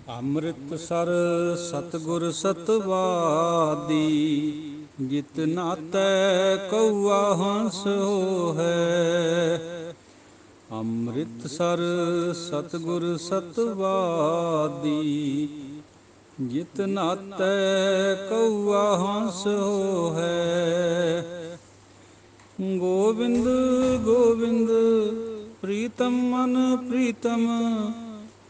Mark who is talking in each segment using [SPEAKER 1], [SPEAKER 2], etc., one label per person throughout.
[SPEAKER 1] ਅੰਮ੍ਰਿਤਸਰ ਸਤਿਗੁਰ ਸਤਵਾਦੀ, ਜਿਤ ਨਾਤੈ ਕਉਆ ਹੰਸ ਹੋਹੈ। ਅੰਮ੍ਰਿਤਸਰ ਸਤਿਗੁਰ ਸਤਵਾਦੀ, ਜਿਤ ਨਾਤੈ ਕਉਆ ਹੰਸ ਹੋਹੈ। ਗੋਬਿੰਦ ਗੋਬਿੰਦ ਪ੍ਰੀਤਮ ਮਨ ਪ੍ਰੀਤਮ,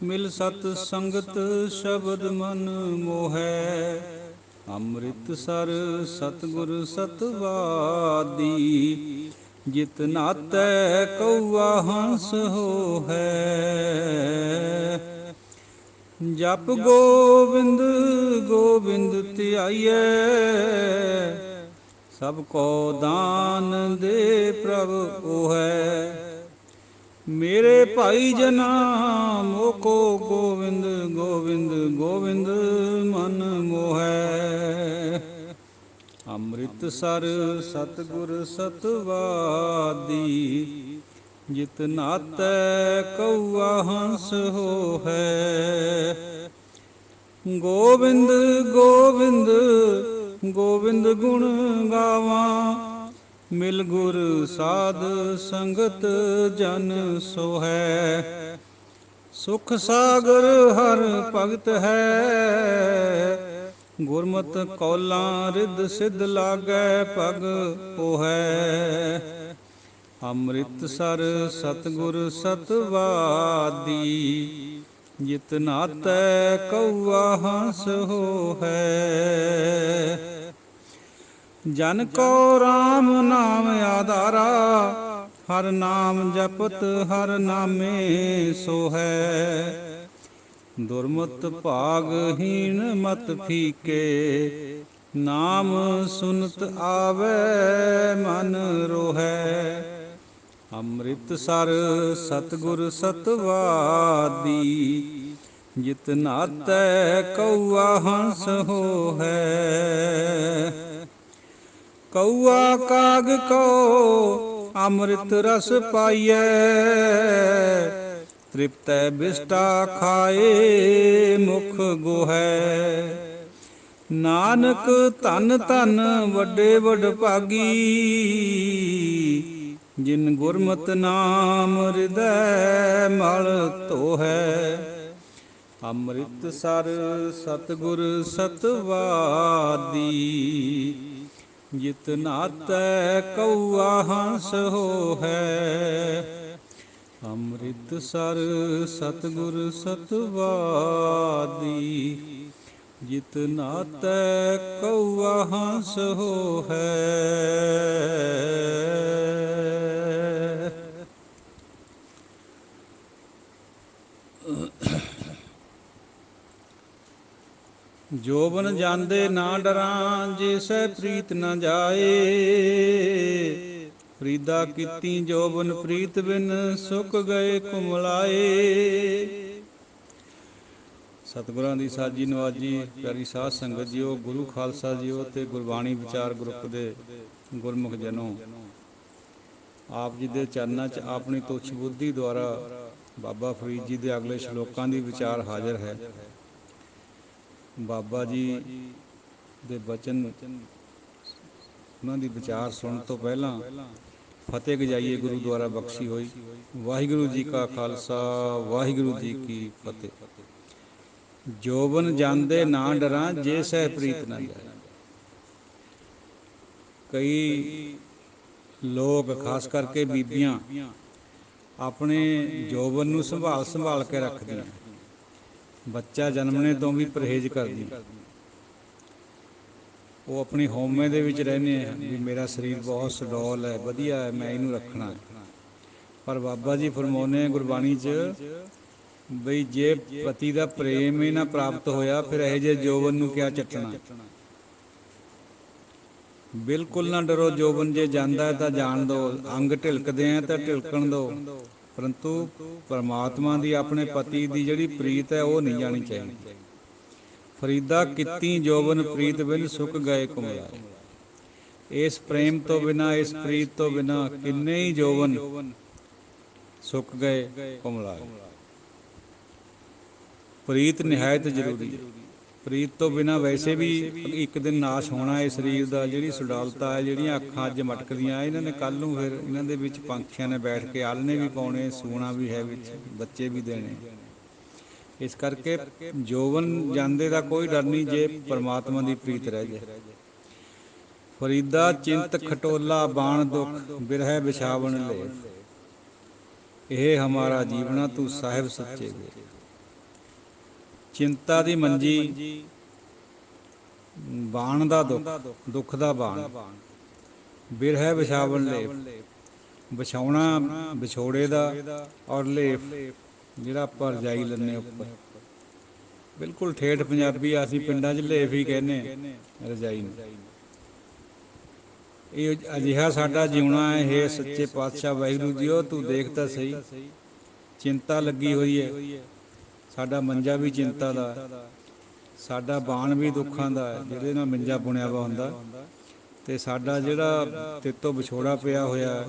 [SPEAKER 1] ਮਿਲ ਸਤ ਸੰਗਤ ਸ਼ਬਦ ਮਨ ਮੋਹੈ। ਅੰਮ੍ਰਿਤਸਰ ਸਤਿਗੁਰ ਸਤਵਾਦੀ, ਜਿਤ ਨਾਤੈ ਕਉਆ ਹੰਸ ਹੋਹੈ। ਜਪ ਗੋਬਿੰਦ ਗੋਬਿੰਦ ਧਿਆਈਐ, ਸਭ ਕੋ ਦਾਨ ਦੇ ਪ੍ਰਭ ਉਹੈ। ਮੇਰੇ ਭਾਈ ਜਨਾ ਮੋਕੋ ਗੋਬਿੰਦ ਗੋਬਿੰਦ ਗੋਬਿੰਦ ਮਨ ਮੋਹੈ। ਅੰਮ੍ਰਿਤਸਰ ਸਤਿਗੁਰ ਸਤਵਾਦੀ, ਜਿਤ ਨਾਤੈ ਕਉਆ ਹੰਸ ਹੋਹੈ। ਗੋਬਿੰਦ ਗੋਬਿੰਦ ਗੋਬਿੰਦ ਗੁਣ ਗਾਵਾਂ, ਮਿਲ ਗੁਰ ਸਾਧ ਸੰਗਤ ਜਨ ਸੋਹੈ। ਸੁਖ ਸਾਗਰ ਹਰ ਭਗਤ ਹੈ, ਗੁਰਮਤਿ ਕੌਲਾਂ ਰਿੱਧ ਸਿੱਧ ਲਾਗੈ ਪਗ ਉਹੈ। ਅੰਮ੍ਰਿਤਸਰ ਸਤਿਗੁਰ ਸਤਵਾਦੀ, ਜਿਤ ਨਾਤੈ ਕਉਆ ਹੰਸ ਹੋਹੈ। ਜਨ ਕੋ ਰਾਮ ਨਾਮ ਆਧਾਰਾ, ਹਰ ਨਾਮ ਜਪਤ ਹਰ ਨਾਮੇ ਸੋਹੈ। ਦੁਰਮਤ ਭਾਗਹੀਣ ਮਤ ਫੀਕੇ, ਨਾਮ ਸੁਨਤ ਆਵੈ ਮਨ ਰੋਹੈ। ਅੰਮ੍ਰਿਤਸਰ ਸਤਿਗੁਰ ਸਤਵਾਦੀ, ਜਿਤ ਨਾਤੈ ਕਉਆ ਹੰਸ ਹੋਹੈ। ਕਉਆ ਕਾਗ ਕੋ ਅੰਮ੍ਰਿਤ ਰਸ ਪਾਈਐ, ਤ੍ਰਿਪਤੈ ਬਿਸਟਾ ਖਾਏ ਮੁਖ ਗੋਹੈ। ਨਾਨਕ ਧਨ ਧਨ ਵੱਡੇ ਵਡਭਾਗੀ, ਜਿਨ ਗੁਰਮਤਿ ਨਾਮ ਹਿਰਦੈ ਮਲ ਧੋਹੈ। ਅੰਮ੍ਰਿਤਸਰ ਸਤਿਗੁਰ ਸਤਵਾਦੀ, ਜਿਤ ਨਾਤੈ ਕਉਆ ਹੰਸ ਹੋਹੈ। ਅੰਮ੍ਰਿਤਸਰ ਸਤਿਗੁਰ ਸਤਵਾਦੀ, ਜਿਤ ਨਾਤੈ ਕਉਆ ਹੰਸ ਹੋਹੈ। ਜੋਬਨ ਜਾਂਦੇ ਨਾ ਡਰਾਂ, ਜੇ ਸਹਿ ਪ੍ਰੀਤ ਨ ਜਾਏ। ਫਰੀਦਾ ਕੀਤੀ ਜੋਬਨ ਪ੍ਰੀਤ ਬਿਨ, ਸੁੱਕ ਗਏ ਕੁਮਲਾਏ। ਸਤਿਗੁਰਾਂ ਦੀ ਸਾਜੀ ਨਵਾਜੀ ਪਿਆਰੀ ਸਾਧ ਸੰਗਤ ਜੀਓ, ਗੁਰੂ ਖਾਲਸਾ ਜੀਓ ਤੇ ਗੁਰਬਾਣੀ ਵਿਚਾਰ ਗਰੁੱਪ ਦੇ ਗੁਰਮੁਖ ਜਨੋ, ਆਪ ਜੀ ਦੇ ਚਰਨਾਂ 'ਚ ਆਪਣੀ ਤੁੱਛ ਬੁੱਧੀ ਦੁਆਰਾ ਬਾਬਾ ਫਰੀਦ ਜੀ ਦੇ ਅਗਲੇ ਸ਼ਲੋਕਾਂ ਦੀ ਵਿਚਾਰ ਹਾਜ਼ਰ ਹੈ। ਬਾਬਾ ਜੀ ਦੇ ਬਚਨ, ਉਹਨਾਂ ਦੀ ਵਿਚਾਰ ਸੁਣਨ ਤੋਂ ਪਹਿਲਾਂ ਫਤਿਹ ਗਜਾਈਏ ਗੁਰੂ ਦੁਆਰਾ ਬਖਸ਼ੀ ਹੋਈ। ਵਾਹਿਗੁਰੂ ਜੀ ਕਾ ਖਾਲਸਾ, ਵਾਹਿਗੁਰੂ ਜੀ ਕੀ ਫਤਿਹ। ਜੋਬਨ ਜਾਂਦੇ ਨਾ ਡਰਾਂ, ਜੇ ਸਹਿ ਪ੍ਰੀਤ ਨਾ ਜਾਏ। ਕਈ ਲੋਕ, ਖਾਸ ਕਰਕੇ ਬੀਬੀਆਂ, ਆਪਣੇ ਜੋਬਨ ਨੂੰ ਸੰਭਾਲ ਕੇ ਰੱਖਦੀਆਂ। ਬੱਚਾ ਜਨਮਣੇ ਤੋਂ ਵੀ ਪਰਹੇਜ਼ ਕਰਦੀ। ਉਹ ਆਪਣੀ ਹਉਮੈ ਦੇ ਵਿੱਚ ਰਹਿੰਦੇ ਆ ਵੀ ਮੇਰਾ ਸਰੀਰ ਬਹੁਤ ਸੁਡੌਲ ਹੈ, ਵਧੀਆ ਹੈ, ਮੈਂ ਇਹਨੂੰ ਰੱਖਣਾ ਹੈ। ਪਰ ਬਾਬਾ ਜੀ ਫਰਮਾਉਂਦੇ ਗੁਰਬਾਣੀ 'ਚ ਬਈ ਜੇ ਪਤੀ ਦਾ ਪ੍ਰੇਮ ਹੀ ਨਾ ਪ੍ਰਾਪਤ ਹੋਇਆ, ਫਿਰ ਇਹੋ ਜਿਹੇ ਜੋਬਨ ਨੂੰ ਕਿਆ ਚੱਟਣਾ। ਬਿਲਕੁਲ ਨਾ ਡਰੋ, ਜੋਬਨ ਜੇ ਜਾਂਦਾ ਹੈ ਤਾਂ ਜਾਣ ਦਿਓ, ਅੰਗ ਢਿਲਕਦੇ ਆ ਤਾਂ ਢਿਲਕਣ ਦਿਓ, ਪਰੰਤੂ ਪਰਮਾਤਮਾ ਦੀ, ਆਪਣੇ ਪਤੀ ਦੀ ਜਿਹੜੀ ਪ੍ਰੀਤ ਹੈ ਉਹ ਨਹੀਂ ਜਾਣੀ ਚਾਹੀਦੀ। ਫਰੀਦਾ ਕੀਤੀ ਜੋਬਨ ਪ੍ਰੀਤ ਬਿਨ, ਸੁੱਕ ਗਏ ਕੁਮਲਾਏ। ਇਸ ਪ੍ਰੇਮ ਤੋਂ ਬਿਨਾਂ, ਇਸ ਪ੍ਰੀਤ ਤੋਂ ਬਿਨਾਂ ਕਿੰਨੇ ਹੀ ਜੋਬਨ ਸੁੱਕ ਗਏ ਕੁਮਲਾਏ। ਪ੍ਰੀਤ ਨਿਹਾਇਤ ਜ਼ਰੂਰੀ ਹੈ। ਪ੍ਰੀਤ ਤੋਂ ਬਿਨਾਂ ਵੈਸੇ ਵੀ ਇੱਕ ਦਿਨ ਨਾਸ਼ ਹੋਣਾ ਹੈ ਸਰੀਰ ਦਾ। ਜਿਹੜੀ ਸੁਡਾਲਤਾ ਹੈ, ਜਿਹੜੀਆਂ ਅੱਖਾਂ ਅੱਜ ਮਟਕਦੀਆਂ, ਇਹਨਾਂ ਨੇ ਕੱਲ੍ਹ ਨੂੰ ਫਿਰ ਇਹਨਾਂ ਦੇ ਵਿੱਚ ਪੰਛੀਆਂ ਨੇ ਬੈਠ ਕੇ ਆਲ੍ਹਣੇ ਵੀ ਪਾਉਣੇ, ਸੂਣਾ ਵੀ ਹੈ, ਵਿੱਚ ਬੱਚੇ ਵੀ ਦੇਣੇ। ਇਸ ਕਰਕੇ ਜੋਬਨ ਜਾਂਦੇ ਦਾ ਕੋਈ ਡਰ ਨਹੀਂ ਜੇ ਪਰਮਾਤਮਾ ਦੀ ਪ੍ਰੀਤ ਰਹਿ ਜਾਏ। ਫਰੀਦਾ ਚਿੰਤ ਖਟੋਲਾ ਬਾਣ ਦੁੱਖ ਬਿਰਹਿ ਵਿਛਾਵਣ ਲੈ, ਇਹ ਹਮਾਰਾ ਜੀਵਨਾ ਤੂੰ ਸਾਹਿਬ ਸੱਚੇ ਵੇ। ਚਿੰਤਾ ਦੀ ਮੰਜੀ, ਬਾਣ ਦਾ ਦੁੱਖ, ਦੁੱਖ ਦਾ ਬਾਣ, ਬਿਰਹਿ ਵਿਛਾਵਣ ਲੇਪ, ਵਿਛਾਉਣਾ ਵਿਛੋੜੇ ਦਾ, ਔਰ ਲੇਪ ਜਿਹੜਾ ਆਪਾਂ ਰਜਾਈ ਲੈਂਦੇ ਉੱਪਰ। ਬਿਲਕੁਲ ਠੇਠ ਪੰਜਾਬੀ ਅਸੀਂ ਪਿੰਡਾਂ 'ਚ ਲੇਪ ਹੀ ਕਹਿੰਦੇ ਰਜਾਈ ਨੂੰ। ਇਹ ਅਜਿਹਾ ਸਾਡਾ ਜਿਉਣਾ ਹੈ। ਹੇ ਸੱਚੇ ਪਾਤਸ਼ਾਹ ਵਾਹਿਗੁਰੂ ਜੀਓ, ਤੂੰ ਦੇਖ ਤਾਂ ਸਹੀ, ਚਿੰਤਾ ਲੱਗੀ ਹੋਈ ਹੈ। ਸਾਡਾ ਮੰਜਾ ਵੀ ਚਿੰਤਾ ਦਾ, ਸਾਡਾ ਬਾਣ ਵੀ ਦੁੱਖਾਂ ਦਾ ਹੈ ਜਿਹਦੇ ਨਾਲ ਮੰਜਾ ਬੁਣਿਆ ਵਾ ਹੁੰਦਾ, ਅਤੇ ਸਾਡਾ ਜਿਹੜਾ ਤੇਰੇ ਤੋਂ ਵਿਛੋੜਾ ਪਿਆ ਹੋਇਆ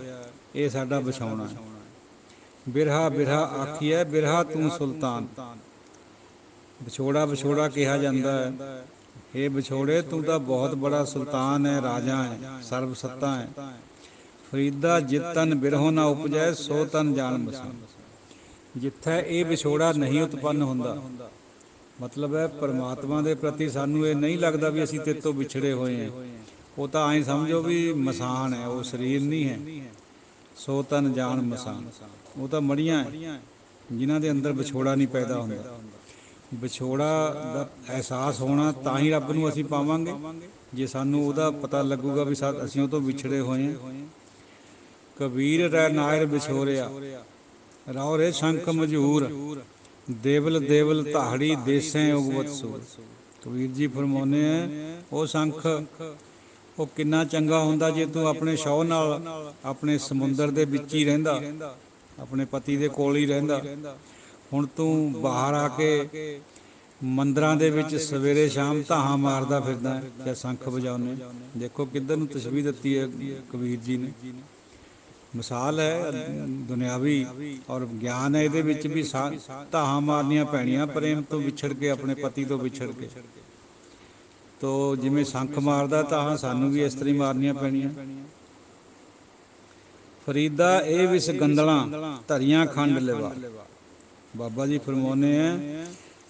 [SPEAKER 1] ਇਹ ਸਾਡਾ ਵਿਛਾਉਣਾ ਹੈ। ਬਿਰਹਾ ਬਿਰਹਾ ਆਖੀਐ ਬਿਰਹਾ ਤੂੰ ਸੁਲਤਾਨ, ਵਿਛੋੜਾ ਵਿਛੋੜਾ ਕਿਹਾ ਜਾਂਦਾ ਹੈ। ਇਹ ਵਿਛੋੜੇ ਤੂੰ ਤਾਂ ਬਹੁਤ ਬੜਾ ਸੁਲਤਾਨ ਹੈ, ਰਾਜਾ ਹੈ, ਸਰਬ ਸੱਤਾ ਹੈ। ਫਰੀਦਾ ਜਿਤ ਤਨ ਬਿਰਹੋਂ ਨਾ ਉਪਜੈ ਸੋ ਤਨ ਜਾਣ ਮਸਾਂ। ਜਿੱਥੇ ਇਹ ਵਿਛੋੜਾ ਨਹੀਂ ਉਤਪੰਨ ਹੁੰਦਾ, ਮਤਲਬ ਹੈ ਪਰਮਾਤਮਾ ਦੇ ਪ੍ਰਤੀ ਸਾਨੂੰ ਇਹ ਨਹੀਂ ਲੱਗਦਾ ਵੀ ਅਸੀਂ ਤੇਰੇ ਤੋਂ ਵਿਛੜੇ ਹੋਏ ਹਾਂ। ਉਹ ਤਾਂ ਐਂ ਸਮਝੋ ਵੀ ਮਸਾਨ ਹੈ, ਉਹ ਸਰੀਰ ਨਹੀਂ ਹੈ। ਸੋ ਤਨ ਜਾਣ ਮਸਾਨ, ਉਹ ਤਾਂ ਮੜੀਆਂ ਹੈ ਜਿਨ੍ਹਾਂ ਦੇ ਅੰਦਰ ਵਿਛੋੜਾ ਨਹੀਂ ਪੈਦਾ ਹੁੰਦਾ। ਵਿਛੋੜਾ ਦਾ ਅਹਿਸਾਸ ਹੋਣਾ ਤਾਂ ਹੀ ਰੱਬ ਨੂੰ ਅਸੀਂ ਪਾਵਾਂਗੇ, ਜੇ ਸਾਨੂੰ ਉਹਦਾ ਪਤਾ ਲੱਗੂਗਾ ਵੀ ਅਸੀਂ ਉਹ ਤੋਂ ਵਿਛੜੇ ਹੋਏ ਹਾਂ। ਕਬੀਰ ਰਹਿ ਨਾਇਰ ਵਿਛੋਰਿਆ, ਰਾਉ ਰੇ ਸ਼ੰਖ ਮਝੂਰ, ਦੇਵਲ ਦੇਵਲ ਧਾੜੀ ਦੇਸੈਂ ਉਗਵਤ ਸੂਰ। ਕਬੀਰ ਜੀ ਫਰਮਾਉਂਦੇ ਹੈ, ਉਹ ਸ਼ੰਖ ਉਹ ਕਿੰਨਾ ਚੰਗਾ ਹੁੰਦਾ ਜੇ ਤੂੰ ਆਪਣੇ ਸ਼ੌਹ ਨਾਲ ਆਪਣੇ ਸਮੁੰਦਰ ਦੇ ਵਿੱਚ ਹੀ ਰਹਿੰਦਾ, ਆਪਣੇ ਪਤੀ ਦੇ ਕੋਲ ਹੀ ਰਹਿੰਦਾ। ਹੁਣ ਤੂੰ ਬਾਹਰ ਆ ਕੇ ਮੰਦਰਾਂ ਦੇ ਵਿੱਚ ਸਵੇਰੇ ਸ਼ਾਮ ਧਾਹਾਂ ਮਾਰਦਾ ਫਿਰਦਾ ਜਾਂ ਸ਼ੰਖ ਵਜਾਉਂਦੇ। ਦੇਖੋ ਕਿੱਧਰ ਨੂੰ ਤਸ਼ਬੀਹ ਦਿੱਤੀ ਹੈ ਕਬੀਰ ਜੀ ਨੇ। ਮਿਸਾਲ ਹੈ ਦੁਨਿਆਵੀ ਔਰ ਗਿਆਨ ਹੈ ਇਹਦੇ ਵਿੱਚ ਵੀ। ਧਾਹਾਂ ਮਾਰਨੀਆਂ ਪੈਣੀਆਂ ਪ੍ਰੇਮ ਤੋਂ ਵਿਛੜ ਕੇ, ਆਪਣੇ ਪਤੀ ਤੋਂ ਵਿਛੜ ਕੇ। ਤੋ ਜਿਵੇਂ ਸ਼ੰਖ ਮਾਰਦਾ ਧਾਹਾਂ, ਸਾਨੂੰ ਵੀ ਇਸ ਤਰ੍ਹਾਂ ਹੀ ਮਾਰਨੀਆਂ ਪੈਣੀਆਂ। ਫਰੀਦਾ ਇਹ ਵਿਸ ਗੰਦਲਾਂ ਧਰੀਆਂ ਖੰਡ ਲਿਵਾ। ਬਾਬਾ ਜੀ ਫਰਮਾਉਂਦੇ ਹੈ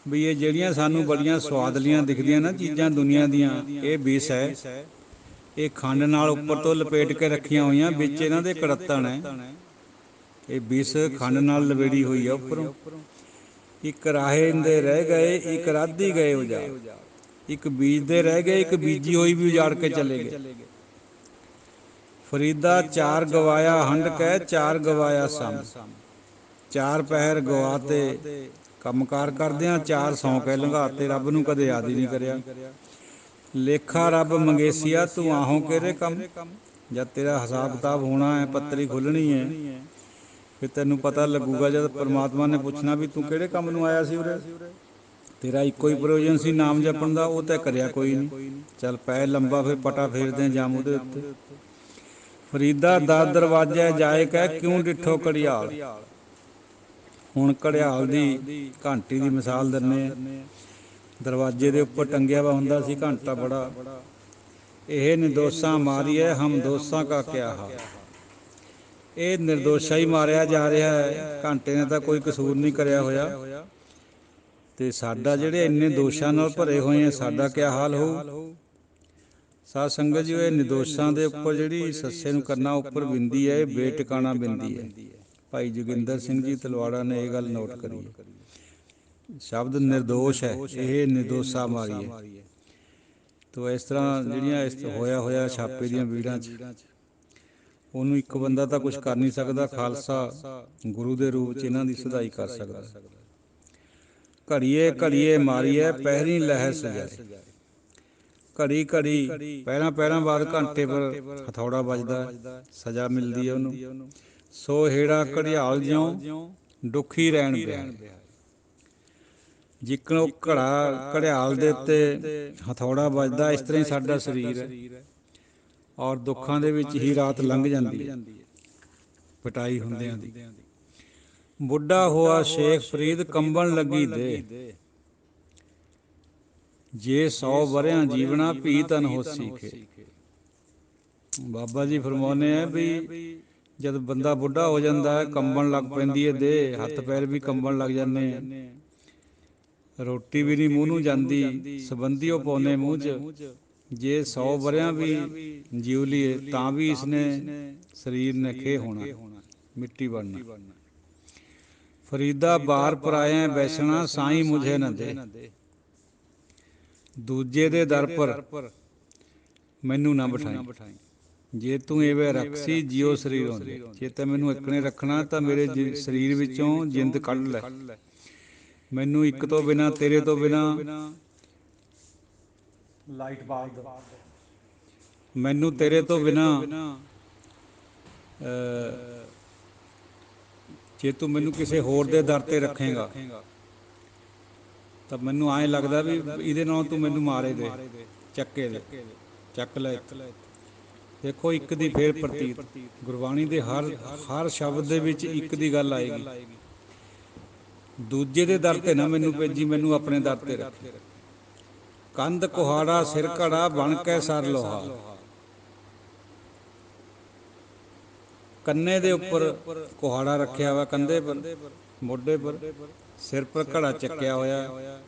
[SPEAKER 1] ਵੀ ਇਹ ਜਿਹੜੀਆਂ ਸਾਨੂੰ ਬੜੀਆਂ ਸਵਾਦਲੀਆਂ ਦਿਖਦੀਆਂ ਨਾ ਚੀਜ਼ਾਂ ਦੁਨੀਆ ਦੀਆਂ, ਇਹ ਵਿਸ ਹੈ। ਇਹ ਖੰਡ ਨਾਲ ਉੱਪਰ ਤੋਂ ਲਪੇਟ ਕੇ ਰੱਖੀਆਂ ਹੋਈਆਂ, ਵਿੱਚ ਇਹਨਾਂ ਦੇ ਕੜੱਤਣ ਹੈ। ਇਹ ਵਿਸ ਖੰਡ ਨਾਲ ਲਵੇੜੀ ਹੋਈ ਆ ਉੱਪਰੋਂ। ਇੱਕ ਰਾਹੇ ਦੇ ਰਹਿ ਗਏ, ਇੱਕ ਰਾਧੀ ਗਏ ਉਜਾੜ। ਇੱਕ ਬੀਜਦੇ ਰਹਿ ਗਏ, ਇੱਕ ਬੀਜੀ ਹੋਈ ਵੀ ਉਜਾੜ ਕੇ ਚਲੇ ਗਏ। ਫਰੀਦਾ ਚਾਰ ਗਵਾਇਆ ਹੰਡ ਕਹਿ, ਚਾਰ ਗਵਾਇਆ ਸਮ। ਚਾਰ ਪਹਿਰ ਗਵਾਤੇ ਕੰਮਕਾਰ ਕਰਦਿਆਂ, ਚਾਰ ਸੌਂ ਕੇ ਲੰਘਾਤੇ, ਰੱਬ ਨੂੰ ਕਦੇ ਯਾਦ ਹੀ ਨਹੀਂ ਕਰਿਆ। ਲੇਖਾ ਰੱਬ ਮੰਗੇਸੀਆ ਤੂੰ ਆਹੋਂ ਕਿਹੜੇ ਕੰਮ। ਜਦ ਤੇਰਾ ਹਿਸਾਬ ਕਿਤਾਬ ਹੋਣਾ ਹੈ, ਪੱਤਰੀ ਖੁੱਲ੍ਹਣੀ ਹੈ, ਫਿਰ ਤੈਨੂੰ ਪਤਾ ਲੱਗੂਗਾ ਜਦ ਪਰਮਾਤਮਾ ਨੇ ਪੁੱਛਣਾ ਵੀ ਤੂੰ ਕਿਹੜੇ ਕੰਮ ਨੂੰ ਆਇਆ ਸੀ ਉਰੇ। ਤੇਰਾ ਇੱਕੋ ਹੀ ਪ੍ਰਯੋਜਨ ਸੀ ਨਾਮ ਜਪਣ ਦਾ, ਉਹ ਤਾਂ ਕਰਿਆ ਕੋਈ ਨਹੀਂ। ਚੱਲ ਪੈ ਲੰਬਾ, ਫਿਰ ਪਟਾ ਫੇਰਦੇ ਜਾਮ ਉਹਦੇ ਉੱਤੇ। ਫਰੀਦਾ 10 ਦਰਵਾਜ਼ੇ ਜਾਏ ਕਹਿ ਕਿਉਂ ਡਿੱਠੋ ਘੜਿਆਲ। ਹੁਣ ਘੜਿਆਲ ਦੀ ਘੰਟੀ ਦੀ ਮਿਸਾਲ ਦਿੰਦੇ ਆ। ਦਰਵਾਜ਼ੇ ਦੇ ਉੱਪਰ ਟੰਗਿਆ ਵਾ ਹੁੰਦਾ ਸੀ ਘੰਟਾ ਬੜਾ। ਇਹ ਨਿਰਦੋਸ਼ਾਂ ਮਾਰੀਏ ਹਮ ਦੋਸ਼ਾਂ ਕਾ ਕਿਆ ਹਾਲ। ਇਹ ਨਿਰਦੋਸ਼ਾ ਹੀ ਮਾਰਿਆ ਜਾ ਰਿਹਾ ਹੈ, ਘੰਟੇ ਨੇ ਤਾਂ ਕੋਈ ਕਸੂਰ ਨਹੀਂ ਕਰਿਆ ਹੋਇਆ। ਅਤੇ ਸਾਡਾ ਜਿਹੜੇ ਇੰਨੇ ਦੋਸ਼ਾਂ ਨਾਲ ਭਰੇ ਹੋਏ ਆ, ਸਾਡਾ ਕਿਆ ਹਾਲ ਹੋਊ। ਸਾਧ ਸੰਗਤ ਜੀ, ਇਹ ਨਿਰਦੋਸ਼ਾਂ ਦੇ ਉੱਪਰ ਜਿਹੜੀ ਸੱਸੇ ਨੂੰ ਕਰਨਾ ਉੱਪਰ ਬਿੰਦੀ ਹੈ, ਇਹ ਬੇਟਿਕਾਣਾ ਬਿੰਦੀ ਹੈ। ਭਾਈ ਜੋਗਿੰਦਰ ਸਿੰਘ ਜੀ ਤਲਵਾੜਾ ਨੇ ਇਹ ਗੱਲ ਨੋਟ ਕਰੀ ਹੈ। ਸ਼ਬਦ ਨਿਰਦੋਸ਼ ਹੈ, ਇਹ ਨਿਰਦੋਸ਼ਾ ਮਾਰੀਏ। ਤੋ ਇਸ ਤਰ੍ਹਾਂ ਜਿਹੜੀਆਂ ਹੋਇਆ ਛਾਪੇ ਦੀਆਂ ਬੀੜਾਂ 'ਚ, ਉਹਨੂੰ ਇੱਕ ਬੰਦਾ ਤਾਂ ਕੁਛ ਕਰ ਨਹੀਂ ਸਕਦਾ, ਖਾਲਸਾ ਗੁਰੂ ਦੇ ਰੂਪ 'ਚ ਇਹਨਾਂ ਦੀ ਸੁਧਾਈ ਕਰ ਸਕਦਾ। ਘੜੀਏ ਘੜੀਏ ਮਾਰੀਏ ਪਹਿਰੀਂ ਲਹਿਰ ਸਜਾਏ। ਘੜੀ ਘੜੀ ਪਹਿਰਾਂ ਬਾਅਦ ਘੰਟੇ ਪਰ ਹਥੌੜਾ ਵੱਜਦਾ, ਸਜ਼ਾ ਮਿਲਦੀ ਹੈ ਉਹਨੂੰ। ਸੋ ਹੇੜਾ ਘੜਿਆਲ ਜਿਉਂ ਦੁਖੀ ਰਹਿਣ ਬਿਹਾਏ। ਜਿੱਕਣ ਉਹ ਘੜਿਆਲ ਦੇ ਉੱਤੇ ਹਥੌੜਾ ਵੱਜਦਾ, ਇਸ ਤਰ੍ਹਾਂ ਹੀ ਸਾਡਾ ਸਰੀਰ ਹੈ, ਔਰ ਦੁੱਖਾਂ ਦੇ ਵਿੱਚ ਹੀ ਰਾਤ ਲੰਘ ਜਾਂਦੀ ਹੈ ਪਿਟਾਈ ਹੁੰਦਿਆਂ ਦੀ। ਬੁੱਢਾ ਹੋਆ ਸ਼ੇਖ ਫਰੀਦ ਕੰਬਣ ਲੱਗੀ ਦੇ, ਜੇ 100 ਵਰਿਆਂ ਜੀਵਣਾ ਭੀ ਤਨ ਹੋਸੀ ਕੇ। ਬਾਬਾ ਜੀ ਫਰਮਾਉਂਦੇ ਆ ਵੀ ਜਦ ਬੰਦਾ ਬੁੱਢਾ ਹੋ ਜਾਂਦਾ ਹੈ, ਕੰਬਣ ਲੱਗ ਪੈਂਦੀ ਹੈ ਦੇਹ, ਹੱਥ ਪੈਰ ਵੀ ਕੰਬਣ ਲੱਗ ਜਾਂਦੇ ਆ, ਰੋਟੀ ਵੀ ਨਹੀਂ ਮੂੰਹ ਨੂੰ ਜਾਂਦੀ, ਸੰਬੰਧੀਓ ਪਾਉਂਦੇ ਮੂੰਹ 'ਚ। ਜੇ 100 ਵਰਿਆਂ ਵੀ ਜੀਵ ਲਈਏ ਤਾਂ ਵੀ ਇਸਨੇ ਸਰੀਰ ਨੇ ਖੇ ਹੋਣਾ, ਮਿੱਟੀ ਬਣਨਾ। ਫਰੀਦਾ ਬਾਰ ਪਰਾਇਆ ਬੈਸਣਾ, ਸਾਈਂ ਮੁਝੇ ਨਾ ਦੇ। ਦੂਜੇ ਦੇ ਦਰ ਪਰ ਮੈਨੂੰ ਨਾ ਬਿਠਾਈ। ਜੇ ਤੂੰ ਇਵੇਂ ਰਖਸੀ ਜਿਉ ਸਰੀਰ ਹੁੰਦੇ, ਜੇ ਤਾਂ ਮੈਨੂੰ ਇਕਣੇ ਰੱਖਣਾ ਤਾਂ ਮੇਰੇ ਸਰੀਰ ਵਿੱਚੋਂ ਜਿੰਦ ਕੱਢ ਲੈ। ਮੈਨੂੰ ਇੱਕ ਤੋਂ ਬਿਨਾਂ, ਤੇਰੇ ਤੋਂ ਬਿਨਾਂ ਲਾਈਟ ਬਾਲ ਦੋ। ਮੈਨੂੰ ਤੇਰੇ ਤੋਂ ਬਿਨਾਂ ਜੇ ਤੂੰ ਮੈਨੂੰ ਕਿਸੇ ਹੋਰ ਦੇ ਦਰ 'ਤੇ ਰੱਖੇਂਗਾ ਤਾਂ ਮੈਨੂੰ ਐਂ ਲੱਗਦਾ ਵੀ ਇਹਦੇ ਨਾਲੋਂ ਤੂੰ ਮੈਨੂੰ ਮਾਰੇ ਦੇ, ਚੱਕੇ ਦੇ, ਚੱਕ ਲੈ। ਦੇਖੋ ਇੱਕ ਦੀ ਫੇਰ ਪ੍ਰਤੀਤ, ਗੁਰਬਾਣੀ ਦੇ ਹਰ ਸ਼ਬਦ ਦੇ ਵਿੱਚ ਇੱਕ ਦੀ ਗੱਲ ਆਏਗੀ। ਦੂਜੇ ਦੇ ਦਰ 'ਤੇ ਨਾ ਮੈਨੂੰ ਭੇਜੀ, ਮੈਨੂੰ ਆਪਣੇ ਦਰ 'ਤੇ ਰੱਖੀ। ਕੰਧ ਕੁਹਾੜਾ ਸਿਰ ਘੜਾ ਬਣ ਕੇ ਸਰ ਲੋਹਾ। ਕੰਨੇ ਦੇ ਉੱਪਰ ਕੁਹਾੜਾ ਰੱਖਿਆ ਵਾ, ਕੰਧੇ ਪਰ, ਮੋਢੇ ਪਰ, ਸਿਰ ਪਰ ਘੜਾ ਚੱਕਿਆ ਹੋਇਆ।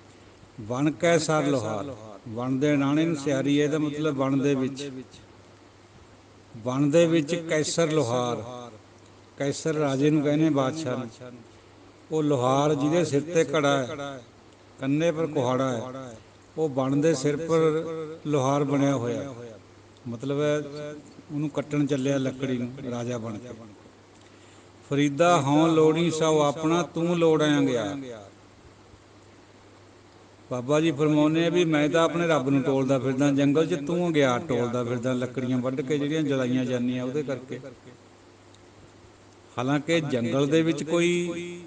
[SPEAKER 1] ਬਣ ਕੇ ਸਰ ਲੋਹਾਰ, ਬਣ ਦੇ ਨਾਣੇ ਨੂੰ ਸਿਆਰੀ ਹੈ, ਇਹਦਾ ਮਤਲਬ ਬਣ ਦੇ ਵਿੱਚ, ਬਣ ਦੇ ਵਿੱਚ ਕੈਸਰ ਲੋਹਾਰ। ਕੈਸਰ ਰਾਜੇ ਨੂੰ ਕਹਿੰਦੇ, ਬਾਦਸ਼ਾਹ ਨੂੰ। ਉਹ ਲੋਹਾਰ ਜਿਹਦੇ ਸਿਰ 'ਤੇ ਘੜਾ ਹੈ, ਕੰਨੇ ਪਰ ਕੁਹਾੜਾ ਹੈ, ਉਹ ਬਣ ਦੇ ਸਿਰ ਪਰ ਲੋਹਾਰ ਬਣਿਆ ਹੋਇਆ, ਮਤਲਬ ਉਹਨੂੰ ਕੱਟਣ ਚੱਲਿਆ ਲੱਕੜੀ ਨੂੰ, ਰਾਜਾ ਬਣ ਕੇ। ਫਰੀਦਾ ਹਉ ਲੋੜੀ ਸੋ ਆਪਣਾ, ਤੂੰ ਲੋੜਾਂ ਗਿਆ। ਬਾਬਾ ਜੀ ਫਰਮਾਉਂਦੇ ਆ ਵੀ ਮੈਂ ਤਾਂ ਆਪਣੇ ਰੱਬ ਨੂੰ ਟੋਲਦਾ ਫਿਰਦਾ ਜੰਗਲ 'ਚ, ਤੂੰ ਗਿਆ ਟੋਲਦਾ ਫਿਰਦਾ ਲੱਕੜੀਆਂ ਵੱਢ ਕੇ ਜਿਹੜੀਆਂ ਜਲਾਈਆਂ ਜਾਂਦੀਆਂ ਉਹਦੇ ਕਰਕੇ। ਹਾਲਾਂਕਿ ਜੰਗਲ ਦੇ ਵਿੱਚ ਕੋਈ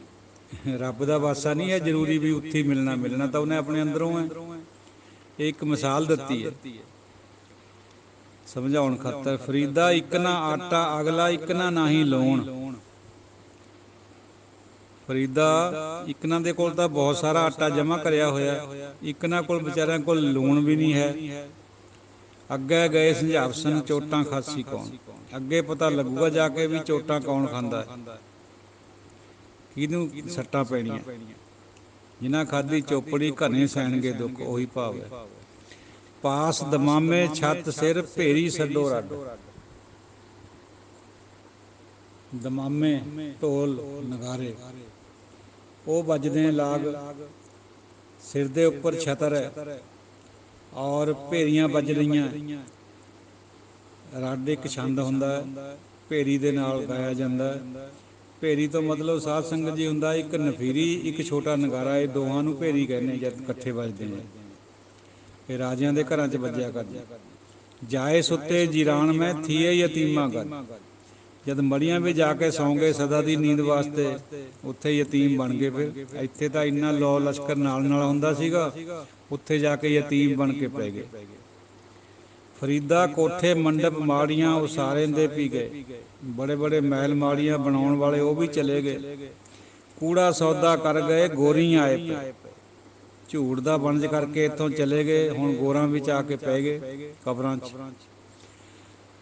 [SPEAKER 1] ਰੱਬ ਦਾ ਵਾਸਾ ਨਹੀਂ ਹੈ ਜ਼ਰੂਰੀ ਵੀ ਉੱਥੇ ਮਿਲਣਾ ਤਾਂ ਉਹਨੇ ਆਪਣੇ ਅੰਦਰੋਂ ਹੈ। ਇਹ ਇੱਕ ਮਿਸਾਲ ਦਿੱਤੀ ਹੈ ਸਮਝਾਉਣ ਖਾਤਰ। ਫਰੀਦਾ ਇੱਕ ਨਾ ਆਟਾ ਅਗਲਾ, ਇੱਕ ਨਾ ਨਾਹੀਂ ਲੋਣ। ਫਰੀਦਾ ਇਕਨਾਂ ਦੇ ਕੋਲ ਤਾਂ ਬਹੁਤ ਸਾਰਾ ਆਟਾ ਜਮ੍ਹਾਂ ਕਰਿਆ ਹੋਇਆ, ਇਕਨਾਂ ਕੋਲ ਵਿਚਾਰਿਆਂ ਕੋਲ ਲੂਣ ਵੀ ਨਹੀਂ ਹੈ। ਅੱਗੇ ਗਏ ਸੰਝਾਵਸਨ, ਚੋਟਾਂ ਖਾਸੀ ਕੌਣ। ਅੱਗੇ ਪਤਾ ਲੱਗੂਗਾ ਜਾ ਕੇ ਵੀ ਚੋਟਾਂ ਕੌਣ ਖਾਂਦਾ, ਕਿਹਨੂੰ ਸੱਟਾਂ ਪੈਣੀਆਂ। ਜਿਨ੍ਹਾਂ ਖਾਧੀ ਚੋਪੜੀ ਘਨੇ ਸਹਿਣਗੇ ਦੁੱਖ, ਉਹੀ ਭਾਵ ਹੈ। ਪਾਸ ਦਮਾਮੇ ਛੱਤ ਸਿਰ, ਭੇਰੀ ਛੱਡੋ ਰੱਡ। ਦਮਾਮੇ ਢੋਲ ਨਗਾਰੇ ਉਹ ਵੱਜਦੇ ਨੇ ਲਾਗ, ਸਿਰ ਦੇ ਉੱਪਰ ਛਤਰ ਹੈ ਔਰ ਭੇਰੀਆਂ ਵੱਜ ਰਹੀਆਂ। ਰੱਡ ਇੱਕ ਛੰਦ ਹੁੰਦਾ ਹੈ, ਭੇਰੀ ਦੇ ਨਾਲ ਗਾਇਆ ਜਾਂਦਾ ਹੈ। ਭੇਰੀ ਤੋਂ ਮਤਲਬ ਸਾਧ ਸੰਗਤ ਜੀ ਹੁੰਦਾ ਇੱਕ ਨਫੀਰੀ, ਇੱਕ ਛੋਟਾ ਨਗਾਰਾ। ਇਹ ਦੋਹਾਂ ਨੂੰ ਭੇਰੀ ਕਹਿੰਦੇ ਜਦ ਇਕੱਠੇ ਵੱਜਦੇ ਨੇ। ਇਹ ਰਾਜਿਆਂ ਦੇ ਘਰਾਂ 'ਚ ਵੱਜਿਆ ਕਰਦੇ। ਜਾਏ ਸੁੱਤੇ ਜੀਰਾਨ ਮੈਂ ਥੀਏ ਯਤੀਮਾਂ ਗੱਲ। ਜਦ ਮੜੀਆਂ ਵੀ ਜਾ ਕੇ ਸੌਂ ਗਏ ਸਦਾ ਦੀ ਨੀਂਦ ਵਾਸਤੇ, ਉੱਥੇ ਯਤੀਮ ਬਣ ਗਏ। ਫਿਰ ਇੱਥੇ ਤਾਂ ਇੰਨਾ ਲੋ ਲਸ਼ਕਰ ਨਾਲ ਹੁੰਦਾ ਸੀਗਾ, ਉੱਥੇ ਜਾ ਕੇ ਯਤੀਮ ਬਣ ਕੇ ਪੈ ਗਏ। ਫਰੀਦਾ ਕੋਠੇ ਮੰਡਪ ਮਾੜੀਆਂ ਉਸਾਰੇ ਦੇ ਪੀ ਗਏ। ਬੜੇ ਬੜੇ ਮਹਿਲ ਮਾੜੀਆਂ ਬਣਾਉਣ ਵਾਲੇ ਉਹ ਵੀ ਚਲੇ ਗਏ। ਕੂੜਾ ਸੌਦਾ ਕਰ ਗਏ ਗੋਰੀ ਆਏ ਪਏ। ਝੂਠ ਦਾ ਵਣਜ ਕਰਕੇ ਇੱਥੋਂ ਚਲੇ ਗਏ, ਹੁਣ ਗੋਰਾਂ ਵਿੱਚ ਆ ਕੇ ਪੈ ਗਏ ਕਬਰਾਂ 'ਚ।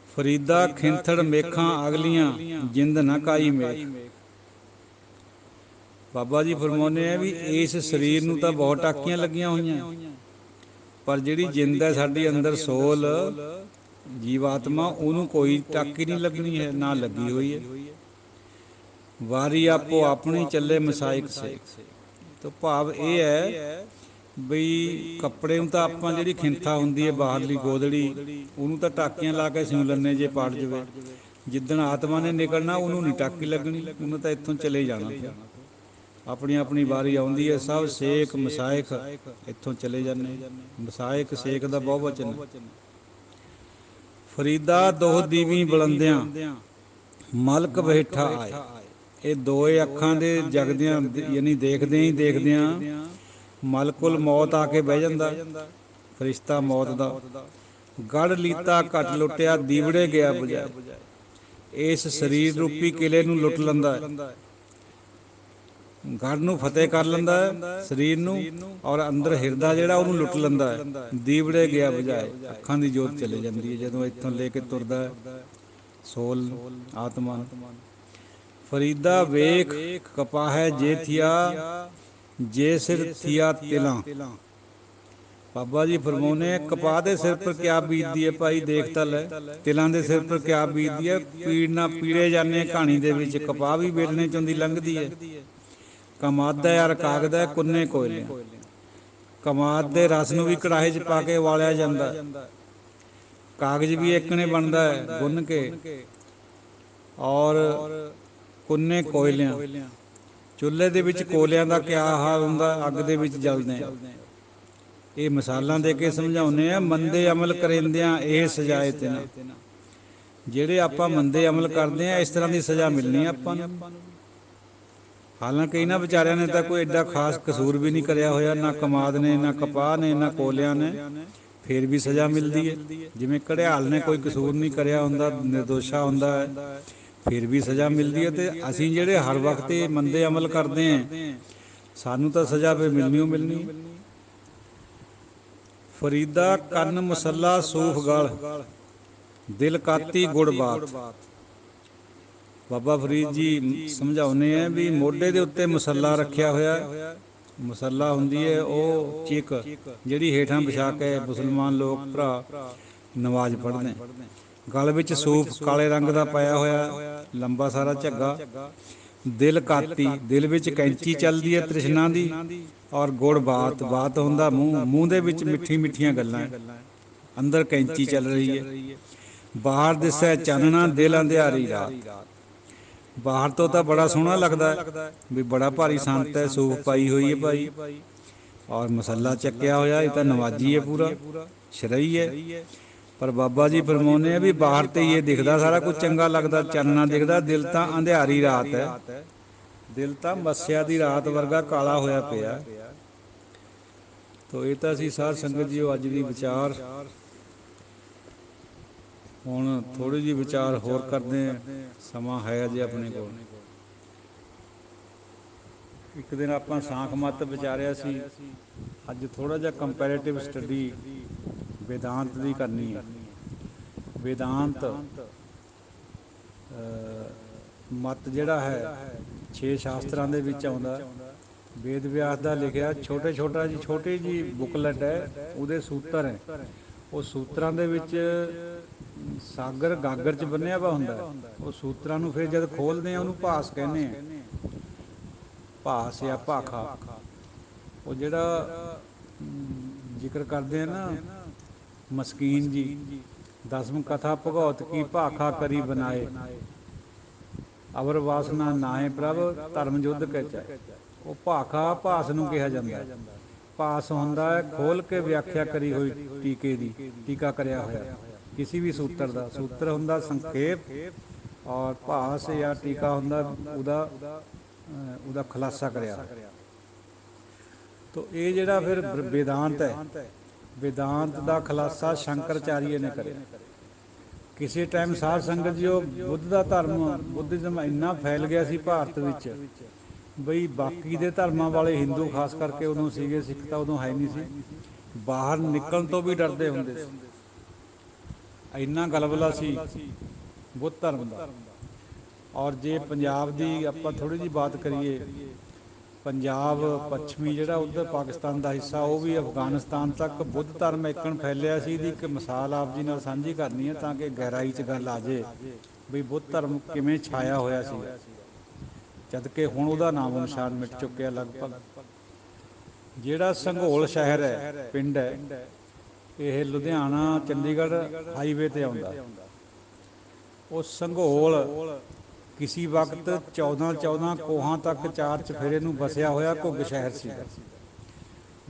[SPEAKER 1] ਫਰੀਦਾ ਖਿੰਥੜ ਮੇਖਾਂ ਅਗਲੀਆਂ, ਜਿੰਦ ਨਾ ਕਾਈ ਮੇਖ। ਬਾਬਾ ਜੀ ਫਰਮਾਉਂਦੇ ਆ ਵੀ ਇਸ ਸਰੀਰ ਨੂੰ ਤਾਂ ਬਹੁਤ ਟਾਕੀਆਂ ਲੱਗੀਆਂ ਹੋਈਆਂ, ਪਰ ਜਿਹੜੀ ਜਿੰਦ ਹੈ ਸਾਡੀ ਅੰਦਰ, ਸੋਲ ਜੀਵਾਤਮਾ, ਉਹਨੂੰ ਕੋਈ ਟਾਕੀ ਨਹੀਂ ਲੱਗਣੀ ਹੈ, ਨਾ ਲੱਗੀ ਹੋਈ ਹੈ। ਵਾਰੀ ਆਪੋ ਆਪਣੀ ਚੱਲੇ ਮਸਾਇਕ ਸੇ। ਤਾਂ ਭਾਵ ਇਹ ਹੈ ਬਈ ਕੱਪੜੇ ਨੂੰ ਤਾਂ ਆਪਾਂ ਜਿਹੜੀ ਖਿੰਥਾ ਹੁੰਦੀ ਹੈ ਬਾਹਰਲੀ ਗੋਦੜੀ, ਉਹਨੂੰ ਤਾਂ ਟਾਕੀਆਂ ਲਾ ਕੇ ਸਿਉਂ ਲੈਂਦੇ ਜੇ ਪਾੜ ਜਾਵੇ। ਜਿੱਦਣ ਆਤਮਾ ਨੇ ਨਿਕਲਣਾ ਉਹਨੂੰ ਨਹੀਂ ਟਾਕੀ ਲੱਗਣੀ, ਉਹਨੂੰ ਤਾਂ ਇੱਥੋਂ ਚਲੇ ਜਾਣਾ। ਫਿਰ ਆਪਣੀ ਆਪਣੀ ਵਾਰੀ ਆਉਂਦੀ ਹੈ। ਸਭ ਸੇਖ ਮਸਾਇਕ ਇੱਥੋਂ ਚਲੇ ਜਾਂਦੇ। ਮਸਾਇਕ ਸੇਖ ਦਾ ਬਹੁਵਚਨ। ਫਰੀਦਾ ਦੋਹ ਦੀਵੀ ਬੁਲੰਦਿਆਂ, ਮਲਕ ਬੈਠਾ ਆਏ। ਇਹ ਦੋਏ ਅੱਖਾਂ ਦੇ ਜਗਦਿਆਂ, ਯਾਨੀ ਦੇਖਦਿਆਂ ਹੀ ਦੇਖਦਿਆਂ ਮਲਕੁਲ ਮੌਤ ਆ ਕੇ ਬਹਿ ਜਾਂਦਾ, ਫਰਿਸ਼ਤਾ ਮੌਤ ਦਾ। ਗੜ ਲੀਤਾ ਘਟ ਲੁੱਟਿਆ, ਦੀਵੜੇ ਗਿਆ ਬੁਝਾਏ। ਇਸ ਸਰੀਰ ਰੂਪੀ ਕਿਲੇ ਨੂੰ ਲੁੱਟ ਲੈਂਦਾ ਹੈ। ਗੜ ਨੂੰ ਫਤਿਹ ਕਰ ਲੈਂਦਾ ਹੈ, ਸਰੀਰ ਨੂੰ, ਔਰ ਅੰਦਰ ਹਿਰਦਾ ਜਿਹੜਾ ਉਹਨੂੰ ਲੁੱਟ ਲੈਂਦਾ ਹੈ। ਦੀਵੜੇ ਗਿਆ ਬੁਝਾਏ, ਅੱਖਾਂ ਦੀ ਜੋਤ ਚਲੇ ਜਾਂਦੀ ਹੈ ਜਦੋਂ ਇੱਥੋਂ ਲੈ ਕੇ ਤੁਰਦਾ ਹੈ ਸੋਲ ਆਤਮਾ ਨੂੰ। ਫਰੀਦਾ ਵੇਖ ਕਪਾਹੈ ਜੇ ਥੀਆ, ਜੇ ਸਿਰ ਥੀਆ ਤਿਲਾਂ। ਬਾਬਾ ਜੀ ਫਰਮਾਉਂਦੇ ਕਪਾਹ ਦੇ ਸਿਰ ਪਰ ਕਿਆ ਬੀਤਦੀ ਹੈ ਭਾਈ, ਦੇਖ ਤਾਂ ਲੈ। ਤਿਲਾਂ ਦੇ ਸਿਰ ਪਰ ਕਿਆ ਬੀਤਦੀ ਹੈ, ਪੀੜ ਨਾ ਪੀੜੇ ਜਾਂਦੇ ਕਹਾਣੀ ਦੇ ਵਿੱਚ। ਕਪਾਹ ਵੀ ਵੇਲਣੇ ਚੋਂ ਦੀ ਲੰਘਦੀ ਹੈ। ਕਮਾਦ ਹੈ ਯਾਰ ਕਾਗਦ ਹੈ, ਕੁੰਨੇ ਕੋਇਲਿਆਂ। ਕਮਾਦ ਦੇ ਰਸ ਨੂੰ ਵੀ ਕੜਾਹੇ 'ਚ ਪਾ ਕੇ ਉਬਾਲਿਆ ਜਾਂਦਾ, ਕਾਗਜ਼ ਵੀ ਇੱਕਣੇ ਬਣਦਾ ਹੈ ਗੁੰਨ ਕੇ। ਔਰ ਕੁੰਨੇ ਕੋਇਲਿਆਂ, ਚੁੱਲ੍ਹੇ ਦੇ ਵਿੱਚ ਕੋਲਿਆਂ ਦਾ ਕਿਆ ਹਾਲ ਹੁੰਦਾ, ਅੱਗ ਦੇ ਵਿੱਚ ਜਲਦੇ ਆ। ਇਹ ਮਿਸਾਲਾਂ ਦੇ ਕੇ ਸਮਝਾਉਂਦੇ ਆ। ਮੰਦੇ ਅਮਲ ਕਰਿੰਦਿਆਂ ਇਹ ਸਜਾਏ ਤਿਨਾਂ। ਜਿਹੜੇ ਆਪਾਂ ਮੰਦੇ ਅਮਲ ਕਰਦੇ ਆ, ਇਸ ਤਰ੍ਹਾਂ ਦੀ ਸਜ਼ਾ ਮਿਲਣੀ ਆਪਾਂ ਨੂੰ। ਹਾਲਾਂਕਿ ਇਹਨਾਂ ਵਿਚਾਰਿਆਂ ਨੇ ਤਾਂ ਕੋਈ ਐਡਾ ਖਾਸ ਕਸੂਰ ਵੀ ਨਹੀਂ ਕਰਿਆ ਹੋਇਆ, ਨਾ ਕਮਾਦ ਨੇ, ਨਾ ਕਪਾਹ ਨੇ, ਨਾ ਕੋਲਿਆਂ ਨੇ, ਫਿਰ ਵੀ ਸਜ਼ਾ ਮਿਲਦੀ ਹੈ। ਜਿਵੇਂ ਘੜਿਆਲ ਨੇ ਕੋਈ ਕਸੂਰ ਨਹੀਂ ਕਰਿਆ ਹੁੰਦਾ, ਨਿਰਦੋਸ਼ਾ ਹੁੰਦਾ ਹੈ, ਫਿਰ ਵੀ ਸਜ਼ਾ ਮਿਲਦੀ ਹੈ। ਅਤੇ ਅਸੀਂ ਜਿਹੜੇ ਹਰ ਵਕਤ ਇਹ ਮੰਦੇ ਅਮਲ ਕਰਦੇ ਹਾਂ, ਸਾਨੂੰ ਤਾਂ ਸਜ਼ਾ ਫਿਰ ਮਿਲਣੀ ਓ ਮਿਲਣੀ। ਫਰੀਦਾ ਕੰਨ ਮਸੱਲਾ ਸੂਫ ਗਲ, ਦਿਲ ਕਾਤੀ ਗੁੜ ਬਾਤ। ਬਾਬਾ ਫਰੀਦ ਜੀ ਸਮਝਾਉਂਦੇ ਆ ਵੀ ਮੋਢੇ ਦੇ ਉੱਤੇ ਮਸੱਲਾ ਰੱਖਿਆ ਹੋਇਆ। ਮਸੱਲਾ ਹੁੰਦੀ ਹੈ ਉਹ ਚਿਕ ਜਿਹੜੀ ਹੇਠਾਂ ਵਿਛਾ ਕੇ ਮੁਸਲਮਾਨ ਲੋਕ ਭਰਾ ਨਮਾਜ਼ ਪੜ੍ਹਦੇ। ਗਲ ਵਿੱਚ ਸੂਫ ਕਾਲੇ ਰੰਗ ਦਾ ਪਾਇਆ ਹੋਇਆ, ਲੰਬਾ ਸਾਰਾ ਝੱਗਾ। ਦਿਲ ਕਾਤੀ, ਦਿਲ ਵਿੱਚ ਕੈਂਚੀ ਚੱਲਦੀ ਹੈ ਤ੍ਰਿਸ਼ਨਾ ਦੀ। ਔਰ ਗੁੜ ਬਾਤ, ਬਾਤ ਹੁੰਦਾ ਮੂੰਹ, ਮੂੰਹ ਦੇ ਵਿੱਚ ਮਿੱਠੀ ਮਿੱਠੀਆਂ ਗੱਲਾਂ, ਅੰਦਰ ਕੈਂਚੀ ਚੱਲ ਰਹੀ ਹੈ। ਬਾਹਰ ਦਿਸੈ ਚਾਨਣਾ, ਦਿਲ ਅੰਧਿਆਰੀ ਰਾਤ। ਬਾਹਰ ਤੋਂ ਤਾਂ ਬੜਾ ਸੋਹਣਾ ਲੱਗਦਾ ਹੈ ਵੀ ਬੜਾ ਭਾਰੀ ਸੰਤ ਹੈ, ਸੂਫ ਪਾਈ ਹੋਈ ਹੈ ਭਾਈ, ਔਰ ਮਸੱਲਾ ਚੱਕਿਆ ਹੋਇਆ, ਇਹ ਤਾਂ ਨਵਾਜੀ ਹੈ ਪੂਰਾ, ਸ਼ਰਈ ਹੈ। ਪਰ ਬਾਬਾ ਜੀ ਫਰਮਾਉਂਦੇ ਆ ਵੀ ਬਾਹਰ ਤੇ ਇਹ ਦਿਖਦਾ ਸਾਰਾ ਕੁਝ ਚੰਗਾ ਲੱਗਦਾ, ਚਾਨਣਾ ਦਿਖਦਾ, ਦਿਲ ਤਾਂ ਅੰਧਿਆਰੀ ਰਾਤ ਹੈ। ਦਿਲ ਤਾਂ ਮੱਸਿਆ ਦੀ ਰਾਤ ਵਰਗਾ ਕਾਲਾ ਹੋਇਆ ਪਿਆ। ਤੋ ਇਹ ਤਾਂ ਅਸੀਂ ਸਾਧ ਸੰਗਤ ਜੀ ਅੱਜ ਦੀ ਵਿਚਾਰ। ਹੁਣ ਥੋੜ੍ਹੀ ਜਿਹੀ ਵਿਚਾਰ ਹੋਰ ਕਰਦੇ ਹਾਂ, ਸਮਾਂ ਹੈ ਅਜੇ ਆਪਣੇ ਕੋਲ। ਇੱਕ ਦਿਨ ਆਪਾਂ ਸਾਂਖ ਮੱਤ ਵਿਚਾਰਿਆ ਸੀ, ਅੱਜ ਥੋੜ੍ਹਾ ਜਿਹਾ ਕੰਪੈਰੇਟਿਵ ਸਟੱਡੀ ਵੇਦਾਂਤ ਦੀ ਕਰਨੀ ਹੈ। ਵੇਦਾਂਤ ਮੱਤ ਜਿਹੜਾ ਹੈ 6 ਸ਼ਾਸਤਰਾਂ ਦੇ ਵਿੱਚ ਆਉਂਦਾ। ਵੇਦ ਵਿਆਸ ਦਾ ਲਿਖਿਆ ਛੋਟੀ ਜਿਹੀ ਬੁੱਕਲੈਟ ਹੈ, ਉਹਦੇ ਸੂਤਰ ਹੈ। ਉਹ ਸੂਤਰਾਂ ਦੇ ਵਿੱਚ ਸਾਗਰ ਗਾਗਰ 'ਚ ਬੰਨਿਆ ਵਾ ਹੁੰਦਾ। ਉਹ ਸੂਤਰਾਂ ਨੂੰ ਫਿਰ ਜਦ ਖੋਲ੍ਹਦੇ ਆ ਉਹਨੂੰ ਭਾਸ ਕਹਿੰਦੇ ਆ, ਭਾਸ ਜਾਂ ਭਾਖਾ। ਉਹ ਜਿਹੜਾ ਜ਼ਿਕਰ ਕਰਦੇ ਆ ਨਾ ਮਸਕੀਨ ਜੀ, ਦਸਮ ਕਥਾ ਭਗਉਤ ਕੀ ਭਾਖਾ ਕਰੀ ਬਨਾਏ, ਅਵਰ ਵਾਸਨਾ ਨਾਹੇ ਪ੍ਰਭ ਧਰਮ ਯੁੱਧ ਕੈ ਚਾਏ। ਉਹ ਭਾਖਾ ਭਾਸ ਨੂੰ ਕਿਹਾ ਜਾਂਦਾ। ਭਾਸ ਹੁੰਦਾ ਹੈ ਖੋਲ੍ਹ ਕੇ ਵਿਆਖਿਆ ਕਰੀ ਹੋਈ ਟੀਕੇ ਦੀ, ਟੀਕਾ ਕਰਿਆ ਹੋਇਆ ਕਿਸੇ ਵੀ ਸੂਤਰ ਦਾ। ਸੂਤਰ ਹੁੰਦਾ ਸੰਖੇਪ, ਔਰ ਭਾਸ ਜਾਂ ਟੀਕਾ ਹੁੰਦਾ ਉਹਦਾ ਖੁਲਾਸਾ ਕਰਿਆ ਹੋਇਆ। ਤੋ ਇਹ ਜਿਹੜਾ ਫਿਰ ਵੇਦਾਂਤ ਹੈ, ਵੇਦਾਂਤ ਦਾ ਖੁਲਾਸਾ ਸ਼ੰਕਰਾਚਾਰੀਏ ਨੇ ਕਰਿਆ। ਕਿਸੇ ਟਾਈਮ ਸਾਧ ਸੰਗਤ ਜੀ ਉਹ ਬੁੱਧ ਦਾ ਧਰਮ, ਬੁੱਧਿਜ਼ਮ ਇੰਨਾ ਫੈਲ ਗਿਆ ਸੀ ਭਾਰਤ ਵਿੱਚ ਬਈ ਬਾਕੀ ਦੇ ਧਰਮਾਂ ਵਾਲੇ ਹਿੰਦੂ ਖਾਸ ਕਰਕੇ ਉਦੋਂ ਸੀਗੇ, ਸਿੱਖ ਤਾਂ ਉਦੋਂ ਹੈ ਨਹੀਂ ਸੀ, ਬਾਹਰ ਨਿਕਲਣ ਤੋਂ ਵੀ ਡਰਦੇ ਹੁੰਦੇ ਸੀ। ਇੰਨਾ ਗਲਬਲਾ ਸੀ ਬੁੱਧ ਧਰਮ ਦਾ। ਔਰ ਜੇ ਪੰਜਾਬ ਦੀ ਆਪਾਂ ਥੋੜ੍ਹੀ ਜਿਹੀ ਬਾਤ ਕਰੀਏ, ਪੰਜਾਬ ਪੱਛਮੀ ਜਿਹੜਾ ਉੱਧਰ ਪਾਕਿਸਤਾਨ ਦਾ ਹਿੱਸਾ, ਉਹ ਵੀ ਅਫਗਾਨਿਸਤਾਨ ਤੱਕ ਬੁੱਧ ਧਰਮ ਇੱਕਣ ਫੈਲਿਆ ਸੀ। ਇਹਦੀ ਇੱਕ ਮਿਸਾਲ ਆਪ ਜੀ ਨਾਲ ਸਾਂਝੀ ਕਰਨੀ ਹੈ ਤਾਂ ਕਿ ਗਹਿਰਾਈ 'ਚ ਗੱਲ ਆ ਜਾਏ ਬਈ ਬੁੱਧ ਧਰਮ ਕਿਵੇਂ ਛਾਇਆ ਹੋਇਆ ਸੀਗਾ, ਜਦ ਕਿ ਹੁਣ ਉਹਦਾ ਨਾਮੋ ਨਿਸ਼ਾਨ ਮਿਟ ਚੁੱਕਿਆ ਲਗਭਗ। ਜਿਹੜਾ ਸੰਘੋਲ ਸ਼ਹਿਰ ਹੈ, ਪਿੰਡ ਹੈ, ਇਹ ਲੁਧਿਆਣਾ ਚੰਡੀਗੜ੍ਹ ਹਾਈਵੇ 'ਤੇ ਆਉਂਦਾ। ਉਹ ਸੰਘੋਲ ਕਿਸੀ ਵਕਤ 14 ਕੋਹਾਂ ਤੱਕ 4 ਚਫੇਰੇ ਨੂੰ ਵਸਿਆ ਹੋਇਆ ਘੁੱਗ ਸ਼ਹਿਰ ਸੀਗਾ।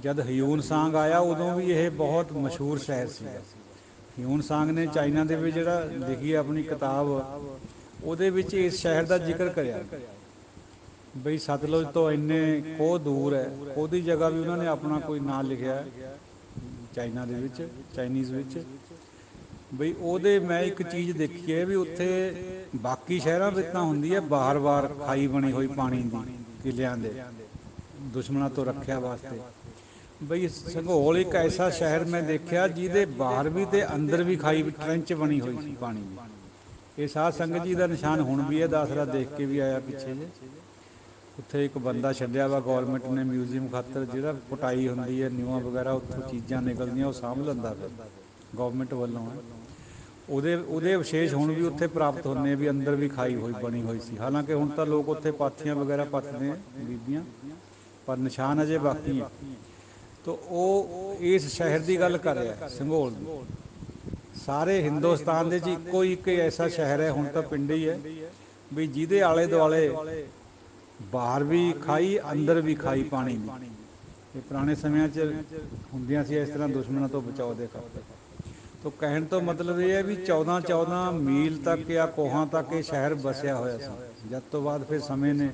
[SPEAKER 1] ਜਦ ਹਿਊਨ ਸਾਂਗ ਆਇਆ ਉਦੋਂ ਵੀ ਇਹ ਬਹੁਤ ਮਸ਼ਹੂਰ ਸ਼ਹਿਰ ਸੀਗਾ। ਹਿਊਨ ਸਾਂਗ ਨੇ ਚਾਈਨਾ ਦੇ ਵਿੱਚ ਜਿਹੜਾ ਲਿਖੀ ਆਪਣੀ ਕਿਤਾਬ, ਉਹਦੇ ਵਿੱਚ ਇਸ ਸ਼ਹਿਰ ਦਾ ਜ਼ਿਕਰ ਕਰਿਆ ਬਈ ਸਤਲੁਜ ਤੋਂ ਇੰਨੇ ਕੋਹ ਦੂਰ ਹੈ। ਉਹਦੀ ਜਗ੍ਹਾ ਵੀ ਉਹਨਾਂ ਨੇ ਆਪਣਾ ਕੋਈ ਨਾਂ ਲਿਖਿਆ ਚਾਈਨਾ ਦੇ ਵਿੱਚ, ਚਾਈਨੀਜ਼ ਵਿੱਚ। ਬਈ ਉਹਦੇ ਮੈਂ ਇੱਕ ਚੀਜ਼ ਦੇਖੀ ਹੈ ਵੀ ਉੱਥੇ ਬਾਕੀ ਸ਼ਹਿਰਾਂ ਵਿੱਚ ਤਾਂ ਹੁੰਦੀ ਹੈ ਬਾਰ-ਬਾਰ ਖਾਈ ਬਣੀ ਹੋਈ ਪਾਣੀ ਦੀ, ਕਿਲਿਆਂ ਦੇ ਦੁਸ਼ਮਣਾਂ ਤੋਂ ਰੱਖਿਆ ਵਾਸਤੇ। ਬਈ ਸੰਘੋਲ ਇੱਕ ਐਸਾ ਸ਼ਹਿਰ ਮੈਂ ਦੇਖਿਆ ਜਿਹਦੇ ਬਾਹਰ ਵੀ ਤੇ ਅੰਦਰ ਵੀ ਖਾਈ ਟਰੰਚ ਬਣੀ ਹੋਈ ਸੀ ਪਾਣੀ ਦੀ। ਇਹ ਸਾਧ ਸੰਗਤ ਜੀ ਦਾ ਨਿਸ਼ਾਨ ਹੁਣ ਵੀ ਹੈ, ਦਾਸਰਾ ਦੇਖ ਕੇ ਵੀ ਆਇਆ ਪਿੱਛੇ ਜੇ। ਉੱਥੇ ਇੱਕ ਬੰਦਾ ਛੱਡਿਆ ਵਾ ਗੌਰਮੈਂਟ ਨੇ ਮਿਊਜ਼ੀਅਮ ਖਾਤਰ, ਜਿਹੜਾ ਪੁਟਾਈ ਹੁੰਦੀ ਹੈ ਨਿਊਆਂ ਵਗੈਰਾ, ਉੱਥੋਂ ਚੀਜ਼ਾਂ ਨਿਕਲਦੀਆਂ ਉਹ ਸਾਂਭ ਲੈਂਦਾ ਫਿਰ ਗੌਰਮੈਂਟ ਵੱਲੋਂ ਹੈ। ਉਹਦੇ ਵਿਸ਼ੇਸ਼ ਹੁਣ ਵੀ ਉੱਥੇ ਪ੍ਰਾਪਤ ਹੁੰਦੇ ਵੀ ਅੰਦਰ ਵੀ ਖਾਈ ਹੋਈ ਬਣੀ ਹੋਈ ਸੀ। ਹਾਲਾਂਕਿ ਹੁਣ ਤਾਂ ਲੋਕ ਉੱਥੇ ਪਾਥੀਆਂ ਵਗੈਰਾ ਪੱਥਦੇ ਆ ਬੀਬੀਆਂ, ਪਰ ਨਿਸ਼ਾਨ ਅਜੇ ਬਾਕੀ ਹੈ। ਤਾਂ ਉਹ ਇਸ ਸ਼ਹਿਰ ਦੀ ਗੱਲ ਕਰ ਰਿਹਾ ਸੰਘੋਲ ਦੀ। ਸਾਰੇ ਹਿੰਦੁਸਤਾਨ ਦੇ 'ਚ ਇੱਕੋ ਇੱਕ ਐਸਾ ਸ਼ਹਿਰ ਹੈ, ਹੁਣ ਤਾਂ ਪਿੰਡ ਹੀ ਹੈ, ਵੀ ਜਿਹਦੇ ਆਲੇ ਦੁਆਲੇ ਬਾਹਰ ਵੀ ਖਾਈ ਅੰਦਰ ਵੀ ਖਾਈ ਪਾਣੀ ਦੀ। ਇਹ ਪੁਰਾਣੇ ਸਮਿਆਂ 'ਚ ਹੁੰਦੀਆਂ ਸੀ ਇਸ ਤਰ੍ਹਾਂ ਦੁਸ਼ਮਣਾਂ ਤੋਂ ਬਚਾਓ ਦੇ ਖਾਤਰ। ਤਾਂ ਕਹਿਣ ਤੋਂ ਮਤਲਬ ਇਹ ਹੈ ਵੀ 14-14 ਮੀਲ ਤੱਕ ਜਾਂ ਕੋਹਾਂ ਤੱਕ ਇਹ ਸ਼ਹਿਰ ਵਸਿਆ ਹੋਇਆ ਸੀ। ਜਦ ਤੋਂ ਬਾਅਦ ਫਿਰ ਸਮੇਂ ਨੇ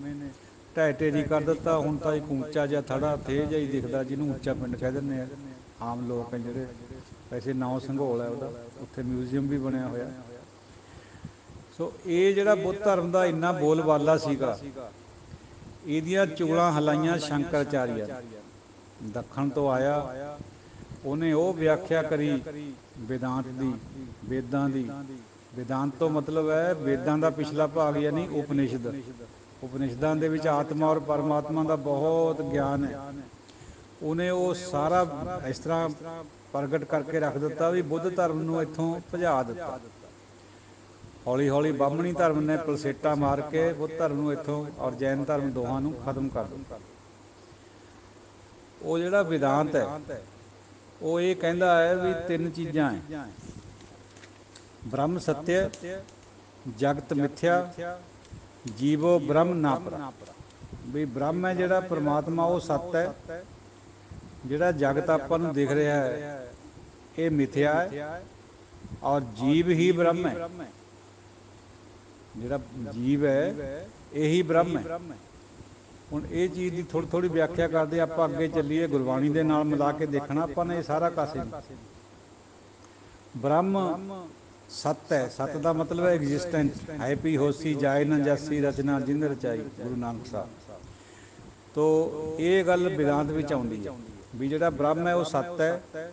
[SPEAKER 1] ਢਹਿ ਢੇਰੀ ਕਰ ਦਿੱਤਾ। ਹੁਣ ਤਾਂ ਇੱਕ ਉੱਚਾ ਜਿਹਾ ਥੜਾ ਥੇ ਜਿਹਾ ਹੀ ਦਿਖਦਾ, ਜਿਹਨੂੰ ਉੱਚਾ ਪਿੰਡ ਕਹਿ ਦਿੰਦੇ ਆ ਆਮ ਲੋਕ ਹੈ ਜਿਹੜੇ। ਵੈਸੇ ਨਾਂ ਸੰਘੋਲ ਹੈ ਉਹਦਾ, ਉੱਥੇ ਮਿਊਜ਼ੀਅਮ ਵੀ ਬਣਿਆ ਹੋਇਆ। ਸੋ ਇਹ ਜਿਹੜਾ ਬੁੱਧ ਧਰਮ ਦਾ ਇੰਨਾ ਬੋਲਬਾਲਾ ਸੀਗਾ, ਇਹਦੀਆਂ ਚੁਗਲਾਂ ਹਲਾਈਆਂ ਸ਼ੰਕਰਾਚਾਰੀਆ ਨੇ। ਦੱਖਣ ਤੋਂ ਆਇਆ, ਉਹਨੇ ਉਹ ਵਿਆਖਿਆ ਕਰੀ ਵੇਦਾਂਤ ਦੀ, ਵੇਦਾਂ ਦੀ। ਵੇਦਾਂਤ ਤੋਂ ਮਤਲਬ ਹੈ ਵੇਦਾਂ ਦਾ ਪਿਛਲਾ ਭਾਗ, ਯਾਨੀ ਉਪਨਿਸ਼ਦ। ਉਪਨਿਸ਼ਦਾਂ ਦੇ ਵਿੱਚ ਆਤਮਾ ਔਰ ਪਰਮਾਤਮਾ ਦਾ ਬਹੁਤ ਗਿਆਨ ਹੈ। ਉਹਨੇ ਉਹ ਸਾਰਾ ਇਸ ਤਰ੍ਹਾਂ ਪ੍ਰਗਟ ਕਰਕੇ ਰੱਖ ਦਿੱਤਾ ਵੀ ਬੁੱਧ ਧਰਮ ਨੂੰ ਇੱਥੋਂ ਭਜਾ ਦਿੱਤਾ। ਹੌਲੀ ਹੌਲੀ ਬਾਹਮਣੀ ਧਰਮ ਨੇ ਪਲਸੇਟਾ ਮਾਰ ਕੇ ਬੁੱਧ ਧਰਮ ਨੂੰ ਇੱਥੋਂ ਔਰ ਜੈਨ ਧਰਮ ਦੋਹਾਂ ਨੂੰ ਖਤਮ ਕਰ ਦਿੱਤਾ। ਉਹ ਜਿਹੜਾ ਵੇਦਾਂਤ ਹੈ ਉਹ ਇਹ ਕਹਿੰਦਾ ਹੈ ਵੀ ਤਿੰਨ ਚੀਜ਼ਾਂ ਹੈ, ਬ੍ਰਹਮ ਸੱਤਿਆ, ਜਗਤ ਮਿਥਿਆ, ਜੀਵੋ ਬ੍ਰਹਮ ਨਾ ਪਰਾ। ਵੀ ਬ੍ਰਹਮ ਹੈ ਜਿਹੜਾ ਪਰਮਾਤਮਾ ਉਹ ਸੱਤ ਹੈ, ਜਿਹੜਾ ਜਗਤ ਆਪਾਂ ਨੂੰ ਦਿਖ ਰਿਹਾ ਹੈ ਇਹ ਮਿਥਿਆ ਹੈ, ਔਰ ਜੀਵ ਹੀ ਬ੍ਰਹਮ ਹੈ। ਜਿਹੜਾ ਜੀਵ ਹੈ ਇਹੀ ਬ੍ਰਹਮ ਹੈ। ਹੁਣ ਇਹ ਚੀਜ਼ ਦੀ ਥੋੜ੍ਹੀ ਥੋੜ੍ਹੀ ਵਿਆਖਿਆ ਕਰਦੇ ਆਪਾਂ ਅੱਗੇ ਚੱਲੀਏ, ਗੁਰਬਾਣੀ ਦੇ ਨਾਲ ਮਿਲਾ ਕੇ ਦੇਖਣਾ ਆਪਾਂ ਨੇ ਇਹ ਸਾਰਾ ਕਾਸੇ ਨਹੀਂ। ਬ੍ਰਹਮ ਸੱਤ ਹੈ, ਸੱਤ ਦਾ ਮਤਲਬ ਹੈ ਐਗਜ਼ਿਸਟੈਂਟ, ਹੈ ਪੀ ਹੋਸੀ ਜਾਏ ਨਾ ਜਾਸੀ ਰਚਨਾ ਜਿੰਨ ਰਚਾਈ, ਗੁਰੂ ਨਾਨਕ ਸਾਹਿਬ। ਤੋ ਇਹ ਗੱਲ ਵੇਦਾਂਤ ਵਿੱਚ ਆਉਂਦੀ ਹੈ ਵੀ ਜਿਹੜਾ ਬ੍ਰਹਮ ਹੈ ਉਹ ਸੱਤ ਹੈ,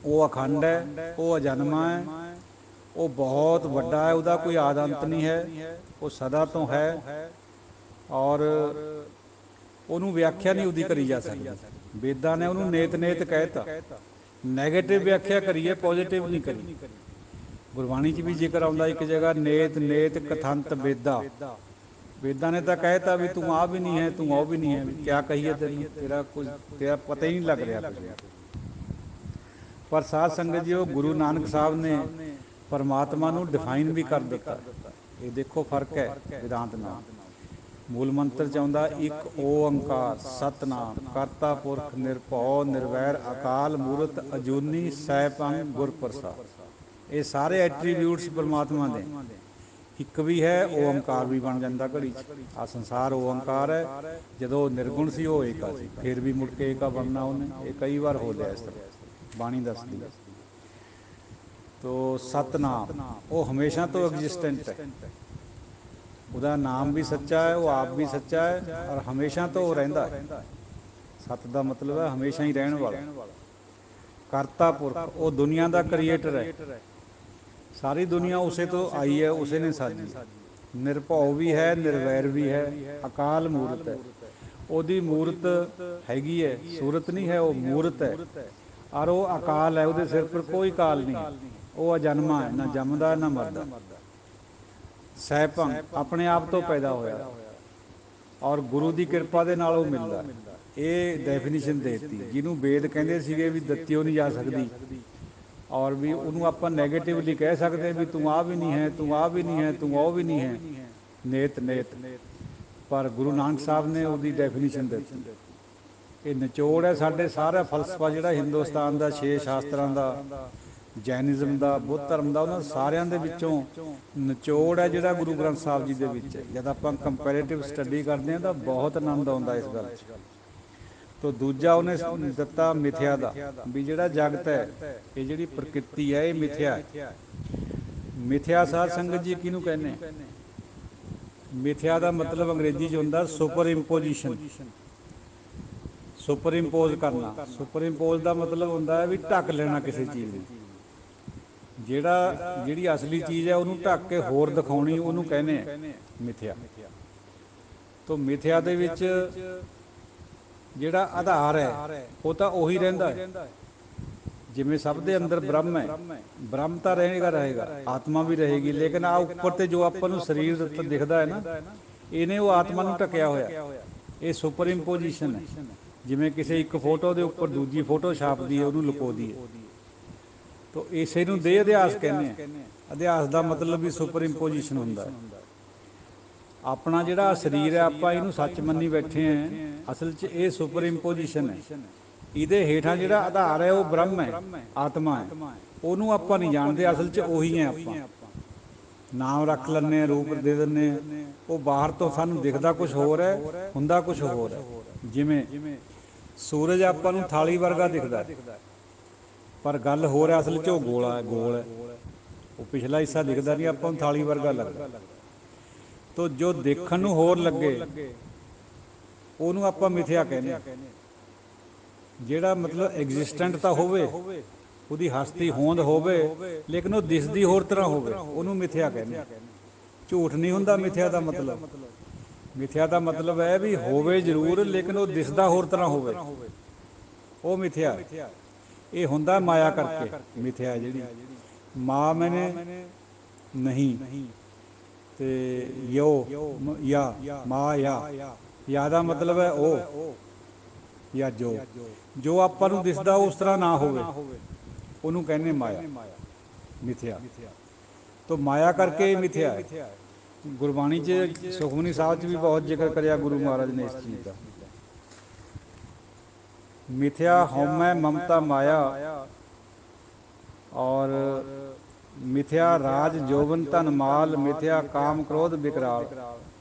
[SPEAKER 1] ਉਹ ਅਖੰਡ ਹੈ, ਉਹ ਅਜਨਮਾ ਹੈ, ਉਹ ਬਹੁਤ ਵੱਡਾ ਹੈ, ਉਹਦਾ ਕੋਈ ਆਦਿ ਅੰਤ ਨਹੀਂ ਹੈ, ਉਹ ਸਦਾ ਤੋਂ ਹੈ, ਔਰ ਉਹਨੂੰ ਵਿਆਖਿਆ ਨਹੀਂ ਉਹਦੀ ਕਰੀ ਜਾ ਸਕਦੀ। ਵੇਦਾਂ ਨੇ ਉਹਨੂੰ ਨੇਤ ਨੇਤ ਕਹਿ ਤਾ। ਨੈਗੇਟਿਵ ਵਿਆਖਿਆ ਕਰੀਏ, ਪੋਜ਼ੀਟਿਵ ਨਹੀਂ ਕਰੀ। ਗੁਰਬਾਣੀ 'ਚ ਵੀ ਜ਼ਿਕਰ ਆਉਂਦਾ ਇੱਕ ਜਗ੍ਹਾ, ਨੇਤ ਨੇਤ ਕਥੰਤ ਵੇਦਾ। ਵੇਦਾਂ ਨੇ ਤਾਂ ਕਹਿ ਤਾ ਵੀ ਤੂੰ ਆਹ ਵੀ ਨਹੀਂ ਹੈ, ਤੂੰ ਉਹ ਵੀ ਨਹੀਂ ਹੈ, ਕਿਆ ਕਹੀਏ ਤੈਨੂੰ, ਤੇਰਾ ਕੁਝ ਤੇਰਾ ਪਤਾ ਹੀ ਨਹੀਂ ਲੱਗ ਰਿਹਾ ਕੁਝ। ਪਰ ਸਾਧ ਸੰਗਤ ਜੀ ਉਹ ਗੁਰੂ ਨਾਨਕ ਸਾਹਿਬ ਨੇ ਪਰਮਾਤਮਾ ਨੂੰ ਡਿਫਾਈਨ ਵੀ ਕਰ ਦਿੱਤਾ। ਇਹ ਦੇਖੋ ਫਰਕ ਹੈ ਵੇਦਾਂਤ ਨਾਲ। ਮੂਲ ਮੰਤਰ 'ਚ ਆਉਂਦਾ ਇੱਕ ਓਅੰਕਾਰ ਸਤਿਨਾਮ ਕਰਤਾ ਪੁਰਖ ਨਿਰਭਉ ਨਿਰਵੈਰ ਅਕਾਲ ਮੂਰਤ ਅਜੂਨੀ ਸੈਭੰ ਗੁਰ ਪ੍ਰਸਾਦਿ। ਇਹ ਸਾਰੇ ਐਟਰੀਬਿਊਟਸ ਪਰਮਾਤਮਾ ਦੇ। ਇੱਕ ਵੀ ਹੈ ਓਅੰਕਾਰ ਵੀ ਬਣ ਜਾਂਦਾ ਘੜੀ 'ਚ। ਆਹ ਸੰਸਾਰ ਓਅੰਕਾਰ ਹੈ, ਜਦੋਂ ਨਿਰਗੁਣ ਸੀ ਉਹ ਏਕਾ ਸੀ, ਫਿਰ ਵੀ ਮੁੜ ਕੇ ਏਕਾ ਬਣਨਾ ਉਹਨੇ। ਇਹ ਕਈ ਵਾਰ ਹੋ ਲਿਆ ਇਸ ਤਰ੍ਹਾਂ, ਬਾਣੀ ਦੱਸਦੀ ਹੈ। ਤੋ ਸਤਿਨਾਮ ਉਹ ਹਮੇਸ਼ਾ ਤੋਂ ਐਗਜ਼ਿਸਟੈਂਟ ਹੈ, ਉਹਦਾ ਨਾਮ ਵੀ ਸੱਚਾ ਹੈ, ਉਹ ਆਪ ਵੀ ਸੱਚਾ ਹੈ, ਔਰ ਹਮੇਸ਼ਾ ਤੋਂ ਉਹ ਰਹਿੰਦਾ ਹੈ। ਸਤ ਦਾ ਮਤਲਬ ਹੈ ਹਮੇਸ਼ਾ ਹੀ ਰਹਿਣ ਵਾਲਾ। ਕਰਤਾ ਪੁਰਖ ਉਹ ਦੁਨੀਆ ਦਾ ਕ੍ਰੀਏਟਰ ਹੈ, ਸਾਰੀ ਦੁਨੀਆ ਉਸੇ ਤੋਂ ਆਈ ਹੈ, ਉਸੇ ਨੇ ਸਾਜੀ ਹੈ। ਨਿਰਭਉ ਵੀ ਹੈ, ਨਿਰਵੈਰ ਵੀ ਹੈ, ਅਕਾਲ ਮੂਰਤ ਹੈ। ਉਹਦੀ ਮੂਰਤ ਹੈਗੀ ਹੈ, ਸੂਰਤ ਨਹੀਂ ਹੈ, ਉਹ ਮੂਰਤ ਹੈ। ਔਰ ਉਹ ਅਕਾਲ ਹੈ, ਉਹਦੇ ਸਿਰ ਪਰ ਕੋਈ ਕਾਲ ਨਹੀਂ ਹੈ। ਉਹ ਅਜਨਮਾ ਹੈ, ਨਾ ਜੰਮਦਾ ਨਾ ਮਰਦਾ। ਸੈਭੰ ਆਪਣੇ ਆਪ ਤੋਂ ਪੈਦਾ ਹੋਇਆ, ਔਰ ਗੁਰੂ ਦੀ ਕਿਰਪਾ ਦੇ ਨਾਲ ਉਹ ਮਿਲਦਾ। ਇਹ ਡੈਫੀਨੀਸ਼ਨ ਦੇ ਦਿੱਤੀ ਜਿਹਨੂੰ ਵੇਦ ਕਹਿੰਦੇ ਸੀਗੇ ਵੀ ਦਿੱਤਿਓ ਨਹੀਂ ਜਾ ਸਕਦੀ, ਔਰ ਵੀ ਉਹਨੂੰ ਆਪਾਂ ਨੈਗੇਟਿਵਲੀ ਕਹਿ ਸਕਦੇ ਵੀ ਤੂੰ ਆਹ ਵੀ ਨਹੀਂ ਹੈ, ਤੂੰ ਆਹ ਵੀ ਨਹੀਂ ਹੈ, ਤੂੰ ਉਹ ਵੀ ਨਹੀਂ ਹੈ, ਨੇਤ ਨੇਤ। ਪਰ ਗੁਰੂ ਨਾਨਕ ਸਾਹਿਬ ਨੇ ਉਹਦੀ ਡੈਫੀਨੀਸ਼ਨ ਦਿੱਤੀ। ਇਹ ਨਿਚੋੜ ਹੈ ਸਾਡੇ ਸਾਰਾ ਫਲਸਫਾ ਜਿਹੜਾ ਹਿੰਦੁਸਤਾਨ ਦਾ, 6 ਸ਼ਾਸਤਰਾਂ ਦਾ, ਜੈਨਿਜ਼ਮ ਦਾ, ਬੁੱਧ ਧਰਮ ਦਾ, ਉਹਨਾਂ ਸਾਰਿਆਂ ਦੇ ਵਿੱਚੋਂ ਨਿਚੋੜ ਹੈ ਜਿਹੜਾ ਗੁਰੂ ਗ੍ਰੰਥ ਸਾਹਿਬ ਜੀ ਦੇ ਵਿੱਚ ਹੈ। ਜਦ ਆਪਾਂ ਕੰਪੈਰੇਟਿਵ ਸਟੱਡੀ ਕਰਦੇ ਹਾਂ ਤਾਂ ਬਹੁਤ ਆਨੰਦ ਆਉਂਦਾ ਇਸ ਗੱਲ 'ਚ। ਤੋ ਦੂਜਾ ਉਹਨੇ ਦਿੱਤਾ ਮਿਥਿਆ ਦਾ, ਵੀ ਜਿਹੜਾ ਜਗਤ ਹੈ, ਇਹ ਜਿਹੜੀ ਪ੍ਰਕਿਰਤੀ ਹੈ ਇਹ ਮਿਥਿਆ ਹੈ। ਮਿਥਿਆ ਸਾਧ ਸੰਗਤ ਜੀ ਕਿਹਨੂੰ ਕਹਿੰਦੇ? ਮਿਥਿਆ ਦਾ ਮਤਲਬ ਅੰਗਰੇਜ਼ੀ 'ਚ ਹੁੰਦਾ ਸੁਪਰ ਇੰਪੋਜੀਸ਼ਨ। ਸੁਪਰ ਇੰਪੋਜ਼ ਕਰਨਾ। ਸੁਪਰ ਇੰਪੋਜ਼ ਦਾ ਮਤਲਬ ਹੁੰਦਾ ਹੈ ਵੀ ਢੱਕ ਲੈਣਾ ਕਿਸੇ ਚੀਜ਼ ਨੂੰ। ਜਿਹੜੀ ਅਸਲੀ ਚੀਜ਼ ਹੈ ਉਹਨੂੰ ਢੱਕ ਕੇ ਹੋਰ ਦਿਖਾਉਣੀ, ਉਹਨੂੰ ਕਹਿੰਦੇ ਆ ਮਿਥਿਆ। ਤੋ ਮਿਥਿਆ ਦੇ ਵਿੱਚ ਜਿਹੜਾ ਆਧਾਰ ਹੈ ਉਹ ਤਾਂ ਉਹੀ ਰਹਿੰਦਾ ਹੈ। ਜਿਵੇਂ ਸਭ ਦੇ ਅੰਦਰ ਬ੍ਰਹਮ ਹੈ, ਬ੍ਰਹਮ ਤਾਂ ਰਹੇਗਾ, ਆਤਮਾ ਵੀ ਰਹੇਗੀ, ਲੇਕਿਨ ਆ ਉੱਪਰ ਤੇ ਜੋ ਆਪਾਂ ਨੂੰ ਸਰੀਰ ਦਿਖਦਾ ਹੈ ਨਾ, ਇਹਨੇ ਉਹ ਆਤਮਾ ਨੂੰ ਢੱਕਿਆ ਹੋਇਆ। ਇਹ ਸੁਪਰ ਇੰਪੋਜੀਸ਼ਨ ਹੈ। ਜਿਵੇਂ ਕਿਸੇ ਇੱਕ ਫੋਟੋ ਦੇ ਉੱਪਰ ਦੂਜੀ ਫੋਟੋ ਛਾਪ ਦਈਏ, ਉਹਨੂੰ ਲੁਕੋ ਦਈਏ। ਤੋ ਇਸੇ ਨੂੰ ਦੇਹ ਅਧਿਆਸ ਕਹਿੰਦੇ ਆ। ਅਧਿਆਸ ਦਾ ਮਤਲਬ ਵੀ ਸੁਪਰ ਇੰਪੋਜੀਸ਼ਨ ਹੁੰਦਾ ਹੈ। ਆਪਣਾ ਜਿਹੜਾ ਸਰੀਰ ਹੈ, ਆਪਾਂ ਇਹਨੂੰ ਸੱਚ ਮੰਨੀ ਬੈਠੇ ਹਾਂ, ਅਸਲ 'ਚ ਇਹ ਸੁਪਰ ਇੰਪੋਜੀਸ਼ਨ ਹੈ। ਇਹਦੇ ਹੇਠਾਂ ਜਿਹੜਾ ਆਧਾਰ ਹੈ ਉਹ ਬ੍ਰਹਮ ਹੈ, ਆਤਮਾ ਹੈ। ਉਹਨੂੰ ਆਪਾਂ ਨਹੀਂ ਜਾਣਦੇ, ਅਸਲ 'ਚ ਉਹੀ ਹੈ ਆਪਾਂ। ਨਾਮ ਰੱਖ ਲੈਂਦੇ ਹਾਂ, ਰੂਪ ਦੇ ਦਿੰਦੇ ਹਾਂ। ਉਹ ਬਾਹਰ ਤੋਂ ਸਾਨੂੰ ਦਿਖਦਾ ਕੁਛ ਹੋਰ ਹੈ, ਹੁੰਦਾ ਕੁਛ ਹੋਰ ਹੈ। ਜਿਵੇਂ ਸੂਰਜ ਆਪਾਂ ਨੂੰ ਥਾਲੀ ਵਰਗਾ ਦਿਖਦਾ, ਪਰ ਗੱਲ ਹੋਰ ਹੈ, ਅਸਲ 'ਚ ਉਹ ਗੋਲ ਹੈ। ਉਹ ਪਿਛਲਾ ਹਿੱਸਾ ਦਿਖਦਾ ਨਹੀਂ, ਆਪਾਂ ਨੂੰ ਥਾਲੀ ਵਰਗਾ ਲੱਗਦਾ। ਤੋ ਜੋ ਦੇਖਣ ਨੂੰ ਹੋਰ ਲੱਗੇ ਉਹਨੂੰ ਆਪਾਂ ਮਿਥਿਆ ਕਹਿੰਦੇ ਹਾਂ। ਜਿਹੜਾ ਮਤਲਬ ਐਗਜ਼ਿਸਟੈਂਟ ਤਾਂ ਹੋਵੇ, ਉਹਦੀ ਹਸਤੀ ਹੋਂਦ ਹੋਵੇ, ਲੇਕਿਨ ਉਹ ਦਿਸਦੀ ਹੋਰ ਤਰ੍ਹਾਂ ਹੋਵੇ, ਉਹਨੂੰ ਮਿਥਿਆ ਕਹਿੰਦੇ ਹਾਂ। ਝੂਠ ਨਹੀਂ ਹੁੰਦਾ ਮਿਥਿਆ ਦਾ ਮਤਲਬ। ਮਿਥਿਆ ਦਾ ਮਤਲਬ ਹੈ ਵੀ ਹੋਵੇ ਜ਼ਰੂਰ, ਲੇਕਿਨ ਉਹ ਦਿਸਦਾ ਹੋਰ ਤਰ੍ਹਾਂ ਹੋਵੇ, ਉਹ ਮਿਥਿਆ। ਇਹ ਹੁੰਦਾ ਮਾਇਆ ਕਰਕੇ ਮਿਥਿਆ। ਜਿਹੜੀ ਮਾਂ ਮੈਨੇ ਨਹੀਂ, ਤੇ ਯਾ ਮਾਂ ਯਾ ਦਾ ਮਤਲਬ ਹੈ ਉਹ ਜਾਂ ਜੋ ਆਪਾਂ ਨੂੰ ਦਿਸਦਾ ਉਸ ਤਰ੍ਹਾਂ ਨਾ ਹੋਵੇ, ਉਹਨੂੰ ਕਹਿੰਦੇ ਮਾਇਆ, ਮਿਥਿਆ। ਤੋ ਮਾਇਆ ਕਰਕੇ ਮਿਥਿਆ ਹੈ। ਗੁਰਬਾਣੀ 'ਚ ਸੁਖਮਨੀ ਸਾਹਿਬ 'ਚ ਵੀ ਬਹੁਤ ਜ਼ਿਕਰ ਕਰਿਆ ਗੁਰੂ ਮਹਾਰਾਜ ਨੇ ਇਸ ਚੀਜ਼ ਦਾ। ਮਿਥਿਆ ਹਉਮੈ ਮਮਤਾ ਮਾਇਆ, ਔਰ ਮਿਥਿਆ ਰਾਜ ਜੋਬਨ ਧਨ ਮਾਲ, ਮਿਥਿਆ ਕਾਮ ਕ੍ਰੋਧ ਵਿਕਰਾਲ,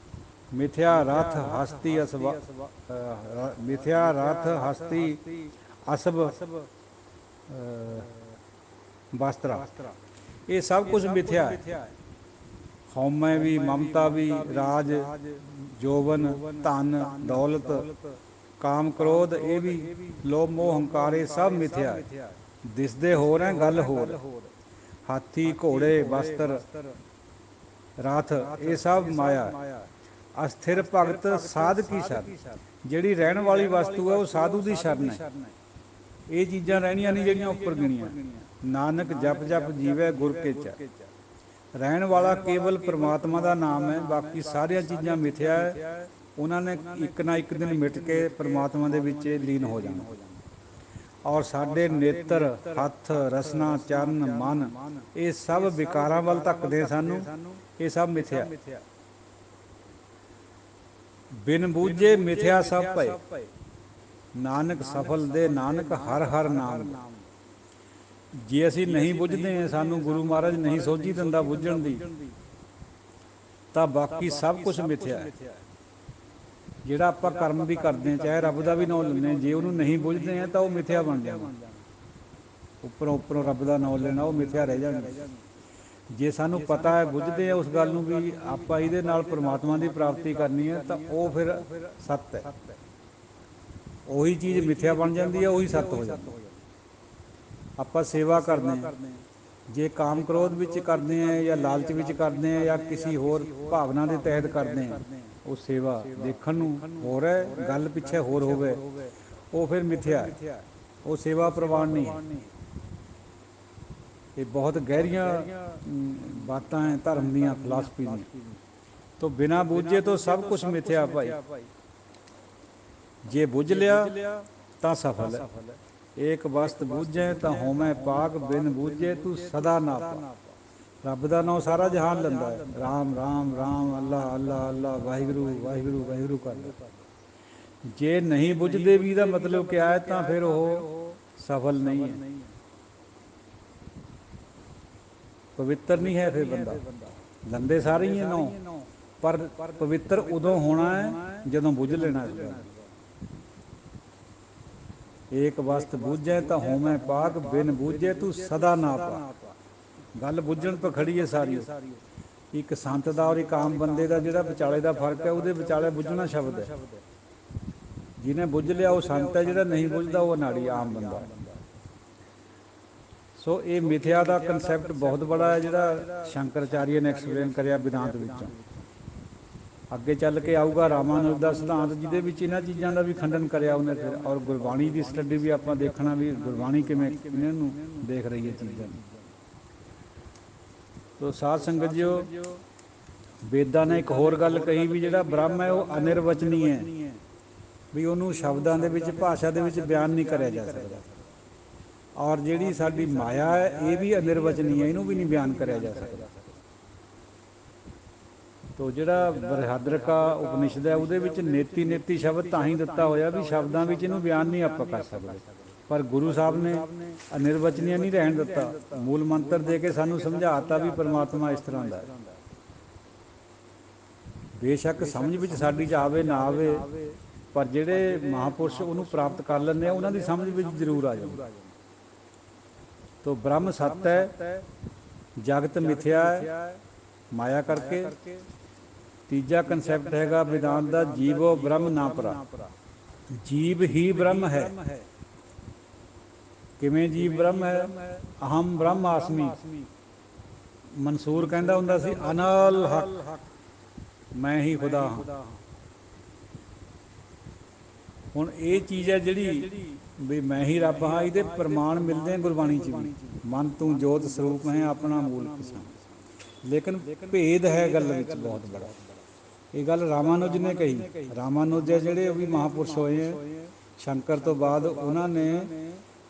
[SPEAKER 1] ਮਿਥਿਆ ਰਥ ਹਸਤੀ ਮਿਥਿਆ ਰਥ ਹਸਤੀ ਅਸਬ ਵਸਤਰਾ। ਇਹ ਸਭ ਕੁਝ ਮਿਥਿਆ ਹੈ। ਹਉਮੈ ਵੀ, ਮਮਤਾ ਵੀ, ਰਾਜ ਜੋਬਨ, ਧਨ ਦੌਲਤ, ਕਾਮ ਕ੍ਰੋਧ, ਇਹ ਵੀ ਲੋਭ ਮੋਹ ਹੰਕਾਰ, ਇਹ ਸਭ ਮਿਥਿਆ ਹੈ। ਦਿਸਦੇ ਹੋਰ ਹੈ, ਗੱਲ ਹੋਰ। ਹਾਥੀ ਘੋੜੇ ਵਸਤਰ ਰਥ, ਇਹ ਸਭ ਮਾਇਆ ਹੈ। ਅਸਥਿਰ ਭਗਤ ਸਾਧ ਕੀ ਸ਼ਰਨ, ਜਿਹੜੀ ਰਹਿਣ ਵਾਲੀ ਵਸਤੂ ਹੈ ਉਹ ਸਾਧੂ ਦੀ ਸ਼ਰਨ ਹੈ। ਇਹ ਚੀਜ਼ਾਂ ਰਹਿਣੀਆਂ ਨਹੀਂ ਜਿਹੜੀਆਂ ਉੱਪਰ ਗਿਣੀਆਂ। ਨਾਨਕ ਜਪ ਜਪ ਜੀਵੈ ਗੁਰ ਕੇ ਚਰਨ। ਰਹਿਣ ਵਾਲਾ ਕੇਵਲ ਪਰਮਾਤਮਾ ਦਾ ਨਾਮ ਹੈ, ਬਾਕੀ ਸਾਰੀਆਂ ਚੀਜ਼ਾਂ ਮਿਥਿਆ ਹੈ। ਉਹਨਾਂ ਨੇ ਇੱਕ ਨਾ ਇੱਕ ਦਿਨ ਮਿਟ ਕੇ ਪਰਮਾਤਮਾ ਦੇ ਵਿੱਚ ਲੀਨ ਹੋ ਜਾਣਾ। ਔਰ ਸਾਡੇ ਨੇਤਰ, ਹੱਥ, ਰਸਨਾ, ਚਰਨ, ਮਨ, ਇਹ ਸਭ ਵਿਕਾਰਾਂ ਵੱਲ ਧੱਕਦੇ ਸਾਨੂੰ। ਇਹ ਸਭ ਮਿਥਿਆ। ਬਿਨ ਬੂਝੇ ਮਿਥਿਆ ਸਭ ਭਏ, ਨਾਨਕ ਸਫਲ ਦੇ ਨਾਨਕ ਹਰ ਹਰ ਨਾਮ। ਜੇ ਅਸੀਂ ਨਹੀਂ ਬੁੱਝਦੇ ਹਾਂ, ਸਾਨੂੰ ਗੁਰੂ ਮਹਾਰਾਜ ਨਹੀਂ ਸੋਝੀ ਦਿੰਦਾ ਬੁੱਝਣ ਦੀ, ਤਾਂ ਬਾਕੀ ਸਭ ਕੁਛ ਮਿਥਿਆ ਹੈ। ਜਿਹੜਾ ਆਪਾਂ ਕਰਮ ਵੀ ਕਰਦੇ ਹਾਂ, ਚਾਹੇ ਰੱਬ ਦਾ ਵੀ ਨਾਮ ਲੈਂਦੇ ਹਾਂ, ਜੇ ਉਹਨੂੰ ਨਹੀਂ ਬੁੱਝਦੇ ਹਾਂ ਤਾਂ ਉਹ ਮਿਥਿਆ ਬਣ ਜਾਣਾ। ਉੱਪਰੋਂ ਉੱਪਰੋਂ ਰੱਬ ਦਾ ਨਾਮ ਲੈਣਾ, ਉਹ ਮਿਥਿਆ ਰਹਿ ਜਾਣੀ। ਜੇ ਸਾਨੂੰ ਪਤਾ ਹੈ, ਬੁੱਝਦੇ ਹਾਂ ਉਸ ਗੱਲ ਨੂੰ ਵੀ ਆਪਾਂ ਇਹਦੇ ਨਾਲ ਪਰਮਾਤਮਾ ਦੀ ਪ੍ਰਾਪਤੀ ਕਰਨੀ ਹੈ, ਤਾਂ ਉਹ ਫਿਰ ਸੱਤ ਹੈ। ਉਹੀ ਚੀਜ਼ ਮਿਥਿਆ ਬਣ ਜਾਂਦੀ ਹੈ, ਉਹੀ ਸੱਤ ਹੋ ਜਾਂਦੀ ਹੈ। ਆਪਾਂ ਸੇਵਾ ਕਰਦੇ ਹਾਂ, ਜੇ ਕਾਮ ਕ੍ਰੋਧ ਵਿੱਚ ਕਰਦੇ ਹਾਂ, ਜਾਂ ਲਾਲਚ ਵਿੱਚ ਕਰਦੇ ਹਾਂ, ਜਾਂ ਕਿਸੇ ਹੋਰ ਭਾਵਨਾ ਦੇ ਤਹਿਤ ਕਰਦੇ ਹਾਂ, ਉਹ ਸੇਵਾ ਦੇਖਣ ਨੂੰ ਹੋਰ ਹੈ, ਗੱਲ ਪਿੱਛੇ ਹੋਰ ਹੋਵੇ, ਉਹ ਫਿਰ ਮਿਥਿਆ ਹੈ। ਉਹ ਸੇਵਾ ਪ੍ਰਵਾਨ ਨਹੀਂ ਹੈ। ਇਹ ਬਹੁਤ ਗਹਿਰੀਆਂ ਬਾਤਾਂ ਹੈ ਧਰਮ ਦੀਆਂ, ਫਿਲਾਸਫੀ ਦੀਆਂ। ਤੋ ਬਿਨਾਂ ਬੂਝੇ ਤੋਂ ਸਭ ਕੁਛ ਮਿਥਿਆ ਭਾਈ। ਜੇ ਬੁੱਝ ਲਿਆ ਤਾਂ ਸਫਲ ਹੈ। ਏਕ ਵਸਤ ਬੂਝੈ ਤਾਂ ਹੋਮੈ ਪਾਕ, ਬਿਨ ਬੂਝੇ ਤੂੰ ਸਦਾ ਨਾ ਪਾ। ਰੱਬ ਦਾ ਨਾਮ ਸਾਰਾ ਜਹਾਨ ਲੈਂਦਾ ਹੈ। ਰਾਮ ਰਾਮ ਰਾਮ, ਅੱਲਾ ਅੱਲਾ ਅੱਲਾ, ਵਾਹਿਗੁਰੂ ਵਾਹਿਗੁਰੂ ਵਾਹਿਗੁਰੂ ਕਰਦਾ। ਜੇ ਨਹੀਂ ਬੁੱਝਦੇ ਵੀ ਇਹਦਾ ਮਤਲਬ ਕਿਆ ਹੈ, ਤਾਂ ਫਿਰ ਉਹ ਸਫਲ ਨਹੀਂ ਹੈ, ਪਵਿੱਤਰ ਨਹੀਂ ਹੈ। ਫਿਰ ਬੰਦਾ ਲੰਦੇ ਸਾਰੇ ਹੀ ਨੌ, ਪਰ ਪਵਿੱਤਰ ਉਦੋਂ ਹੋਣਾ ਹੈ ਜਦੋਂ ਬੁੱਝ ਲੈਣਾ ਇਸ ਗੱਲ। ਏਕ ਵਸਤ ਬੂਝੈ ਤਾਂ ਹੋਮੈ ਪਾਕ, ਬਿਨ ਬੂਝੇ ਤੂੰ ਸਦਾ ਨਾ ਪਾ। ਗੱਲ ਬੁੱਝਣ ਤੋਂ ਖੜੀ ਹੈ ਸਾਰੀ। ਇੱਕ ਸੰਤ ਦਾ ਔਰ ਇੱਕ ਆਮ ਬੰਦੇ ਦਾ ਜਿਹੜਾ ਵਿਚਾਲੇ ਦਾ ਫਰਕ ਹੈ, ਉਹਦੇ ਵਿਚਾਲੇ ਬੁੱਝਣਾ ਸ਼ਬਦ ਹੈ। ਜਿਹਨੇ ਬੁੱਝ ਲਿਆ ਉਹ ਸੰਤ ਹੈ, ਜਿਹੜਾ ਨਹੀਂ ਬੁੱਝਦਾ ਉਹ ਅਨਾੜੀ ਆਮ ਬੰਦਾ। ਸੋ ਇਹ ਮਿਥਿਆ ਦਾ ਕਨਸੈਪਟ ਬਹੁਤ ਬੜਾ ਹੈ, ਜਿਹੜਾ ਸ਼ੰਕਰਾਚਾਰੀਆ ਨੇ ਐਕਸਪਲੇਨ ਕਰਿਆ ਵਿਦਾਂਤ ਵਿੱਚੋਂ। ਅੱਗੇ ਚੱਲ ਕੇ ਆਊਗਾ ਰਾਮਾਨੁਜ ਦਾ ਸਿਧਾਂਤ, ਜਿਹਦੇ ਵਿੱਚ ਇਹਨਾਂ ਚੀਜ਼ਾਂ ਦਾ ਵੀ ਖੰਡਨ ਕਰਿਆ ਉਹਨੇ ਫਿਰ। ਔਰ ਗੁਰਬਾਣੀ ਦੀ ਸਟੱਡੀ ਵੀ ਆਪਾਂ ਦੇਖਣਾ ਵੀ ਗੁਰਬਾਣੀ ਕਿਵੇਂ ਇਹਨਾਂ ਨੂੰ ਦੇਖ ਰਹੀ ਹੈ ਚੀਜ਼ਾਂ ਨੂੰ। ਤੋ ਸਾਧ ਸੰਗਤ ਜੀਓ, ਵੇਦਾਂ ਨੇ ਇੱਕ ਹੋਰ ਗੱਲ ਕਹੀ ਵੀ ਜਿਹੜਾ ਬ੍ਰਹਮ ਹੈ ਉਹ ਅਨਿਰਵਚਨੀ ਹੈ, ਵੀ ਉਹਨੂੰ ਸ਼ਬਦਾਂ ਦੇ ਵਿੱਚ, ਭਾਸ਼ਾ ਦੇ ਵਿੱਚ ਬਿਆਨ ਨਹੀਂ ਕਰਿਆ ਜਾ ਸਕਦਾ। ਔਰ ਜਿਹੜੀ ਸਾਡੀ ਮਾਇਆ ਹੈ ਇਹ ਵੀ ਅਨਿਰਵਚਨੀ ਹੈ, ਇਹਨੂੰ ਵੀ ਨਹੀਂ ਬਿਆਨ ਕਰਿਆ ਜਾ ਸਕਦਾ। ਤੋ ਜਿਹੜਾ ਬ੍ਰਿਹਦਰਕਾ ਉਪਨਿਸ਼ਦ ਹੈ ਉਹਦੇ ਵਿੱਚ ਨੇਤੀ ਨੇਤੀ ਸ਼ਬਦ ਤਾਂ ਹੀ ਦਿੱਤਾ ਹੋਇਆ ਵੀ ਸ਼ਬਦਾਂ ਵਿੱਚ ਇਹਨੂੰ ਬਿਆਨ ਨਹੀਂ ਆਪਾਂ ਕਰ ਸਕਦੇ। ਪਰ ਗੁਰੂ ਸਾਹਿਬ ਨੇ ਅਨਿਰਵਚਨੀय ਨਹੀਂ ਰਹਿਣ ਦਿੱਤਾ, ਮੂਲ ਮੰਤਰ ਦੇ ਕੇ ਸਾਨੂੰ ਸਮਝਾਤਾ ਵੀ ਪਰਮਾਤਮਾ ਇਸ ਤਰ੍ਹਾਂ ਦਾ ਹੈ। ਬੇਸ਼ੱਕ ਸਮਝ ਵਿੱਚ ਸਾਡੀ 'ਚ ਆਵੇ ਨਾ ਆਵੇ, ਪਰ ਜਿਹੜੇ ਮਹਾਂਪੁਰਸ਼ ਉਹਨੂੰ ਪ੍ਰਾਪਤ ਕਰ ਲੈਂਦੇ ਆ ਉਹਨਾਂ ਦੀ ਸਮਝ ਵਿੱਚ ਜ਼ਰੂਰ ਆ ਜਾਂਦਾ। ਤੋ ਬ੍ਰਹਮ ਸੱਤ ਹੈ, ਜਗਤ ਮਿਥਿਆ ਹੈ ਮਾਇਆ ਕਰਕੇ। ਤੀਜਾ ਕਨਸੈਪਟ ਹੈਗਾ ਵਿਦਾਂਤ ਦਾ, ਜੀਵੋ ਬ੍ਰਹਮ ਨਾ ਪਰਾ, ਜੀਵ ਹੀ ਬ੍ਰਹਮ ਹੈ। ਕਿਵੇਂ ਜੀਵ ਬ੍ਰਹਮ ਹੈ? ਅਹਮ ਬ੍ਰਹਮ ਆਸਮੀ। ਮਨਸੂਰ ਕਹਿੰਦਾ ਹੁੰਦਾ ਸੀ ਅਨਲ ਹਕ, ਮੈਂ ਹੀ ਖੁਦਾ ਹਾਂ। ਹੁਣ ਇਹ ਚੀਜ਼ ਹੈ ਜਿਹੜੀ ਵੀ ਮੈਂ ਹੀ ਰੱਬ ਹਾਂ, ਇਹਦੇ ਪ੍ਰਮਾਣ ਮਿਲਦੇ ਆ ਗੁਰਬਾਣੀ 'ਚ ਵੀ। ਮਨ ਤੂੰ ਜੋਤ ਸਰੂਪ ਹੈ ਆਪਣਾ ਮੂਲ ਪਛਾਣ। ਲੇਕਿਨ ਭੇਦ ਹੈ ਗੱਲ ਵਿੱਚ ਬਹੁਤ ਬੜਾ। ਇਹ ਗੱਲ ਰਾਮਾਨੁਜ ਨੇ ਕਹੀ। ਰਾਮਾਨੁਜ ਜਿਹੜੇ ਉਹ ਵੀ ਮਹਾਂਪੁਰਸ਼ ਹੋਏ ਹੈ ਸ਼ੰਕਰ ਤੋਂ ਬਾਅਦ, ਉਹਨਾਂ ਨੇ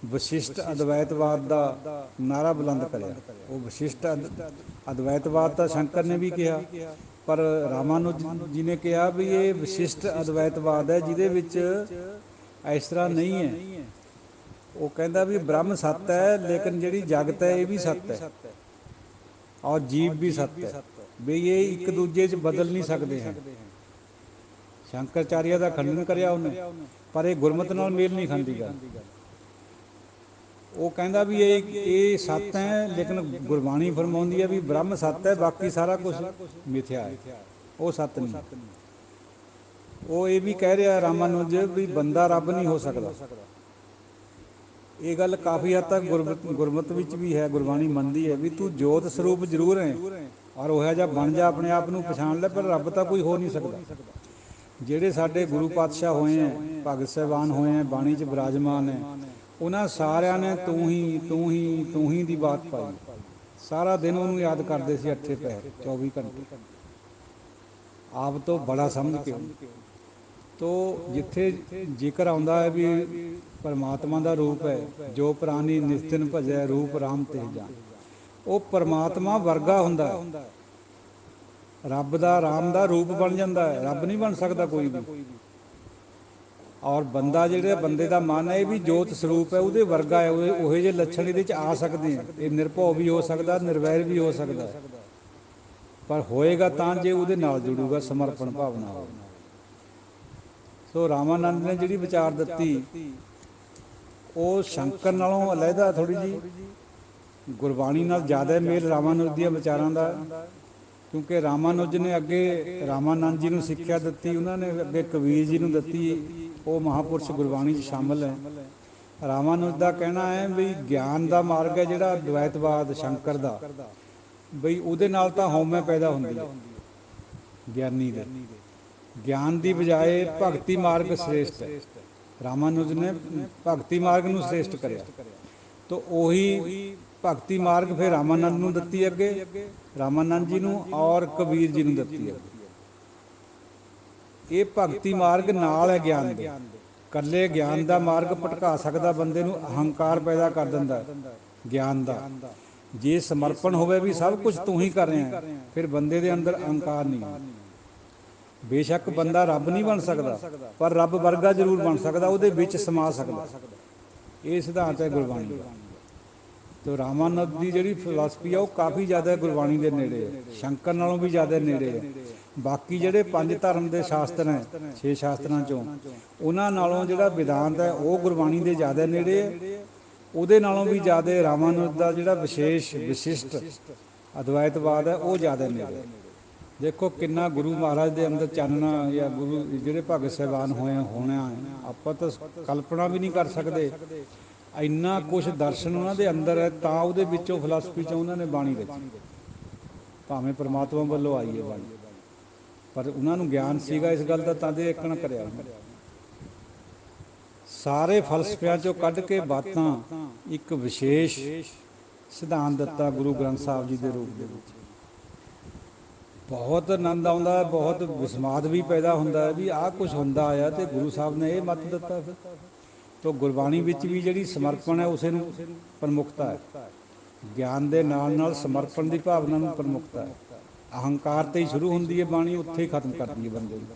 [SPEAKER 1] ਵਸ਼ਿਸ਼ਟ ਅਦਵੈਤਵਾਦ ਦਾ ਨਾਰਾ ਬੁਲੰਦ ਕਰਿਆ। ਉਹ ਵਸ਼ਿਸ਼ਟ ਅਦਵੈਤਵਾਦ ਤਾਂ ਸ਼ੰਕਰ ਨੇ ਵੀ ਕਿਹਾ, ਪਰ ਰਾਮਾਨੁਜ ਜੀ ਨੇ ਕਿਹਾ ਵੀ ਇਹ ਵਿਸ਼ਿਸ਼ਟ ਅਦਵੈਤਵਾਦ ਹੈ ਜਿਹਦੇ ਵਿੱਚ ਇਸ ਤਰ੍ਹਾਂ ਨਹੀਂ ਹੈ। ਉਹ ਕਹਿੰਦਾ ਵੀ ਬ੍ਰਹਮ ਸੱਤ ਹੈ, ਲੇਕਿਨ ਜਿਹੜੀ ਜਗਤ ਹੈ ਇਹ ਵੀ ਸੱਤ ਹੈ ਔਰ ਜੀਵ ਵੀ ਸੱਤ ਹੈ, ਵੀ ਇਹ ਇੱਕ ਦੂਜੇ 'ਚ ਬਦਲ ਨਹੀਂ ਸਕਦੇ ਹੈ। ਸ਼ੰਕਰਾਚਾਰੀਆ ਦਾ ਖੰਡਨ ਕਰਿਆ ਉਹਨੇ, ਪਰ ਇਹ ਗੁਰਮਤਿ ਨਾਲ ਮੇਲ ਨਹੀਂ ਖਾਂਦੀ ਗੱਲ। ਉਹ ਕਹਿੰਦਾ ਵੀ ਇਹ ਸੱਤ ਹੈ, ਲੇਕਿਨ ਗੁਰਬਾਣੀ ਫਰਮਾਉਂਦੀ ਹੈ ਵੀ ਬ੍ਰਹਮ ਸੱਤ ਹੈ, ਬਾਕੀ ਸਾਰਾ ਕੁਛ ਮਿਥਿਆ ਹੈ, ਉਹ ਸੱਤ ਨਹੀਂ। ਉਹ ਇਹ ਵੀ ਕਹਿ ਰਿਹਾ ਰਾਮਾਨੁਜ ਵੀ ਬੰਦਾ ਰੱਬ ਨਹੀਂ ਹੋ ਸਕਦਾ। ਇਹ ਗੱਲ ਕਾਫੀ ਹੱਦ ਤੱਕ ਗੁਰਮਤਿ ਵਿੱਚ ਵੀ ਹੈ, ਗੁਰਬਾਣੀ ਮੰਨਦੀ ਹੈ ਵੀ ਤੂੰ ਜੋਤ ਸਰੂਪ ਜ਼ਰੂਰ ਹੈ ਔਰ ਉਹੋ ਜਿਹਾ ਬਣ ਜਾ, ਆਪਣੇ ਆਪ ਨੂੰ ਪਛਾਣ ਲੈ, ਪਰ ਰੱਬ ਤਾਂ ਕੋਈ ਹੋ ਨਹੀਂ ਸਕਦਾ। ਜਿਹੜੇ ਸਾਡੇ ਗੁਰੂ ਪਾਤਸ਼ਾਹ ਹੋਏ ਹੈ, ਭਗਤ ਸਾਹਿਬਾਨ ਹੋਏ ਹੈ, ਬਾਣੀ 'ਚ ਬਿਰਾਜਮਾਨ ਹੈ, ਉਹਨਾਂ ਸਾਰਿਆਂ ਨੇ ਤੂੰ ਹੀ ਤੂੰ ਹੀ ਤੂੰ ਹੀ ਦੀ ਬਾਤ ਪਾਈ। ਸਾਰਾ ਦਿਨ ਉਹਨੂੰ ਯਾਦ ਕਰਦੇ ਸੀ, ਅੱਠੇ ਪਹਿਰ 24 ਘੰਟੇ, ਆਪ ਤੋਂ ਬੜਾ ਸਮਝ ਕੇ। ਤੋ ਜਿੱਥੇ ਜ਼ਿਕਰ ਆਉਂਦਾ ਹੈ ਵੀ ਪਰਮਾਤਮਾ ਦਾ ਰੂਪ ਹੈ, ਜੋ ਪ੍ਰਾਣੀ ਨਿਸਤਿਨ ਭਜੈ ਰੂਪ ਰਾਮ ਤੇ ਜਾਨ, ਉਹ ਪਰਮਾਤਮਾ ਵਰਗਾ ਹੁੰਦਾ ਹੈ। ਰੱਬ ਦਾ, ਰਾਮ ਦਾ ਰੂਪ ਬਣ ਜਾਂਦਾ ਹੈ, ਰੱਬ ਨਹੀਂ ਬਣ ਸਕਦਾ ਕੋਈ ਵੀ। ਔਰ ਬੰਦਾ, ਜਿਹੜੇ ਬੰਦੇ ਦਾ ਮਨ ਹੈ ਇਹ ਵੀ ਜੋਤ ਸਰੂਪ ਹੈ, ਉਹਦੇ ਵਰਗਾ ਹੈ। ਉਹੋ ਜਿਹੇ ਲੱਛਣ ਇਹਦੇ 'ਚ ਆ ਸਕਦੇ ਆ। ਇਹ ਨਿਰਭਉ ਵੀ ਹੋ ਸਕਦਾ, ਨਿਰਵੈਰ ਵੀ ਹੋ ਸਕਦਾ, ਪਰ ਹੋਏਗਾ ਤਾਂ ਜੇ ਉਹਦੇ ਨਾਲ ਜੁੜੂਗਾ, ਸਮਰਪਣ ਭਾਵਨਾ ਹੋਵੇ। ਸੋ ਰਾਮਾਨੰਦ ਨੇ ਜਿਹੜੀ ਵਿਚਾਰ ਦਿੱਤੀ ਉਹ ਸ਼ੰਕਰ ਨਾਲੋਂ ਅਲੱਗਾ ਥੋੜ੍ਹੀ ਜਿਹੀ, ਗੁਰਬਾਣੀ ਨਾਲ ਜ਼ਿਆਦਾ ਮੇਲ ਰਾਮਾਨੁਜ ਦੀਆਂ ਵਿਚਾਰਾਂ ਦਾ, ਕਿਉਂਕਿ ਰਾਮਾਨੁਜ ਨੇ ਅੱਗੇ ਰਾਮਾਨੰਦ ਜੀ ਨੂੰ ਸਿੱਖਿਆ ਦਿੱਤੀ, ਉਹਨਾਂ ਨੇ ਅੱਗੇ ਕਬੀਰ ਜੀ ਨੂੰ ਦਿੱਤੀ। ਉਹ ਮਹਾਂਪੁਰਸ਼ ਗੁਰਬਾਣੀ 'ਚ ਸ਼ਾਮਿਲ ਹੈ। ਰਾਮਾਨੁਜ ਦਾ ਕਹਿਣਾ ਹੈ ਵੀ ਗਿਆਨ ਦਾ ਮਾਰਗ ਹੈ ਜਿਹੜਾ ਅਦਵੈਤਵਾਦ ਸ਼ੰਕਰ ਦਾ, ਬਈ ਉਹਦੇ ਨਾਲ ਤਾਂ ਹਉਮੈ ਪੈਦਾ ਹੁੰਦੀ ਹੈ ਗਿਆਨੀ ਦੇ। ਗਿਆਨ ਦੀ ਬਜਾਏ ਭਗਤੀ ਮਾਰਗ ਸ੍ਰੇਸ਼ਟ ਹੈ। ਰਾਮਾਨੁਜ ਨੇ ਭਗਤੀ ਮਾਰਗ ਨੂੰ ਸ੍ਰੇਸ਼ਟ ਕਰਿਆ, ਤਾਂ ਉਹੀ ਭਗਤੀ ਮਾਰਗ ਫਿਰ ਰਾਮਾਨੰਦ ਨੂੰ ਦਿੱਤੀ ਅੱਗੇ, ਰਾਮਾਨੰਦ ਜੀ ਨੂੰ, ਔਰ ਕਬੀਰ ਜੀ ਨੂੰ ਦਿੱਤੀ ਅੱਗੇ। ਇਹ ਭਗਤੀ ਮਾਰਗ ਨਾਲ ਹੈ ਗਿਆਨ ਦੇ। ਇਕੱਲੇ ਗਿਆਨ ਦਾ ਮਾਰਗ ਭਟਕਾ ਸਕਦਾ ਬੰਦੇ ਨੂੰ, ਅਹੰਕਾਰ ਪੈਦਾ ਕਰ ਦਿੰਦਾ ਗਿਆਨ ਦਾ। ਜੇ ਸਮਰਪਣ ਹੋਵੇ ਵੀ ਸਭ ਕੁਝ ਤੂੰ ਹੀ ਕਰ ਰਿਹਾ, ਫਿਰ ਬੰਦੇ ਦੇ ਅੰਦਰ ਅਹੰਕਾਰ ਨਹੀਂ ਹੁੰਦਾ। ਬੇਸ਼ੱਕ ਬੰਦਾ ਰੱਬ ਨਹੀਂ ਬਣ ਸਕਦਾ, ਪਰ ਰੱਬ ਵਰਗਾ ਜ਼ਰੂਰ ਬਣ ਸਕਦਾ, ਉਹਦੇ ਵਿੱਚ ਸਮਾ ਸਕਦਾ। ਇਹ ਸਿਧਾਂਤ ਹੈ ਗੁਰਬਾਣੀ ਦਾ। ਤੋ ਰਾਮਾਨੰਦ ਦੀ ਜਿਹੜੀ ਫਿਲਾਸਫੀ ਆ ਉਹ ਕਾਫੀ ਜ਼ਿਆਦਾ ਗੁਰਬਾਣੀ ਦੇ ਨੇੜੇ ਹੈ, ਸ਼ੰਕਰ ਨਾਲੋਂ ਵੀ ਜ਼ਿਆਦਾ ਨੇੜੇ ਹੈ। ਬਾਕੀ ਜਿਹੜੇ 5 ਧਰਮ ਦੇ ਸ਼ਾਸਤਰ ਹੈ, 6 ਸ਼ਾਸਤਰਾਂ 'ਚੋਂ, ਉਹਨਾਂ ਨਾਲੋਂ ਜਿਹੜਾ ਵਿਦਾਂਤ ਹੈ ਉਹ ਗੁਰਬਾਣੀ ਦੇ ਜ਼ਿਆਦਾ ਨੇੜੇ ਹੈ। ਉਹਦੇ ਨਾਲੋਂ ਵੀ ਜ਼ਿਆਦਾ ਰਾਮਾਨੰਦ ਦਾ ਜਿਹੜਾ ਵਿਸ਼ੇਸ਼ ਵਿਸ਼ਿਸ਼ਟ ਅਦਵੈਤਵਾਦ ਹੈ ਉਹ ਜ਼ਿਆਦਾ ਨੇੜੇ। ਦੇਖੋ ਕਿੰਨਾ ਗੁਰੂ ਮਹਾਰਾਜ ਦੇ ਅੰਦਰ ਚਾਨਣਾ, ਜਾਂ ਗੁਰੂ ਜਿਹੜੇ ਭਗਤ ਸਾਹਿਬਾਨ ਹੋਣਾ ਆਪਾਂ ਤਾਂ ਕਲਪਨਾ ਵੀ ਨਹੀਂ ਕਰ ਸਕਦੇ। ਇੰਨਾ ਕੁਛ ਦਰਸ਼ਨ ਉਹਨਾਂ ਦੇ ਅੰਦਰ ਹੈ, ਤਾਂ ਉਹਦੇ ਵਿੱਚੋਂ ਫਿਲਾਸਫੀ 'ਚੋਂ ਉਹਨਾਂ ਨੇ ਬਾਣੀ ਰਚੀ, ਭਾਵੇਂ ਪਰਮਾਤਮਾ ਵੱਲੋਂ ਆਈ ਹੈ ਬਾਣੀ, ਪਰ ਉਹਨਾਂ ਨੂੰ ਗਿਆਨ ਸੀਗਾ ਇਸ ਗੱਲ ਦਾ, ਤਾਂ ਦੇ ਇੱਕਣ ਕਰਿਆ ਉਹਨਾਂ ਨੇ। ਸਾਰੇ ਫਲਸਫਿਆਂ 'ਚੋਂ ਕੱਢ ਕੇ ਬਾਤਾਂ ਇੱਕ ਵਿਸ਼ੇਸ਼ ਸਿਧਾਂਤ ਦਿੱਤਾ ਗੁਰੂ ਗ੍ਰੰਥ ਸਾਹਿਬ ਜੀ ਦੇ ਰੂਪ ਦੇ ਵਿੱਚ। ਬਹੁਤ ਆਨੰਦ ਆਉਂਦਾ ਹੈ, ਬਹੁਤ ਵਿਸਮਾਦ ਵੀ ਪੈਦਾ ਹੁੰਦਾ ਹੈ ਵੀ ਆਹ ਕੁਛ ਹੁੰਦਾ ਆਇਆ ਅਤੇ ਗੁਰੂ ਸਾਹਿਬ ਨੇ ਇਹ ਮੱਤ ਦਿੱਤਾ। ਫਿਰ ਤਾਂ ਗੁਰਬਾਣੀ ਵਿੱਚ ਵੀ ਜਿਹੜੀ ਸਮਰਪਣ ਹੈ ਉਸੇ ਨੂੰ ਪ੍ਰਮੁੱਖਤਾ ਹੈ, ਗਿਆਨ ਦੇ ਨਾਲ ਨਾਲ ਸਮਰਪਣ ਦੀ ਭਾਵਨਾ ਨੂੰ ਪ੍ਰਮੁੱਖਤਾ ਹੈ। ਅਹੰਕਾਰ 'ਤੇ ਹੀ ਸ਼ੁਰੂ ਹੁੰਦੀ ਹੈ ਬਾਣੀ, ਉੱਥੇ ਹੀ ਖਤਮ ਕਰਦੀ ਹੈ ਬੰਦੇ ਨੂੰ।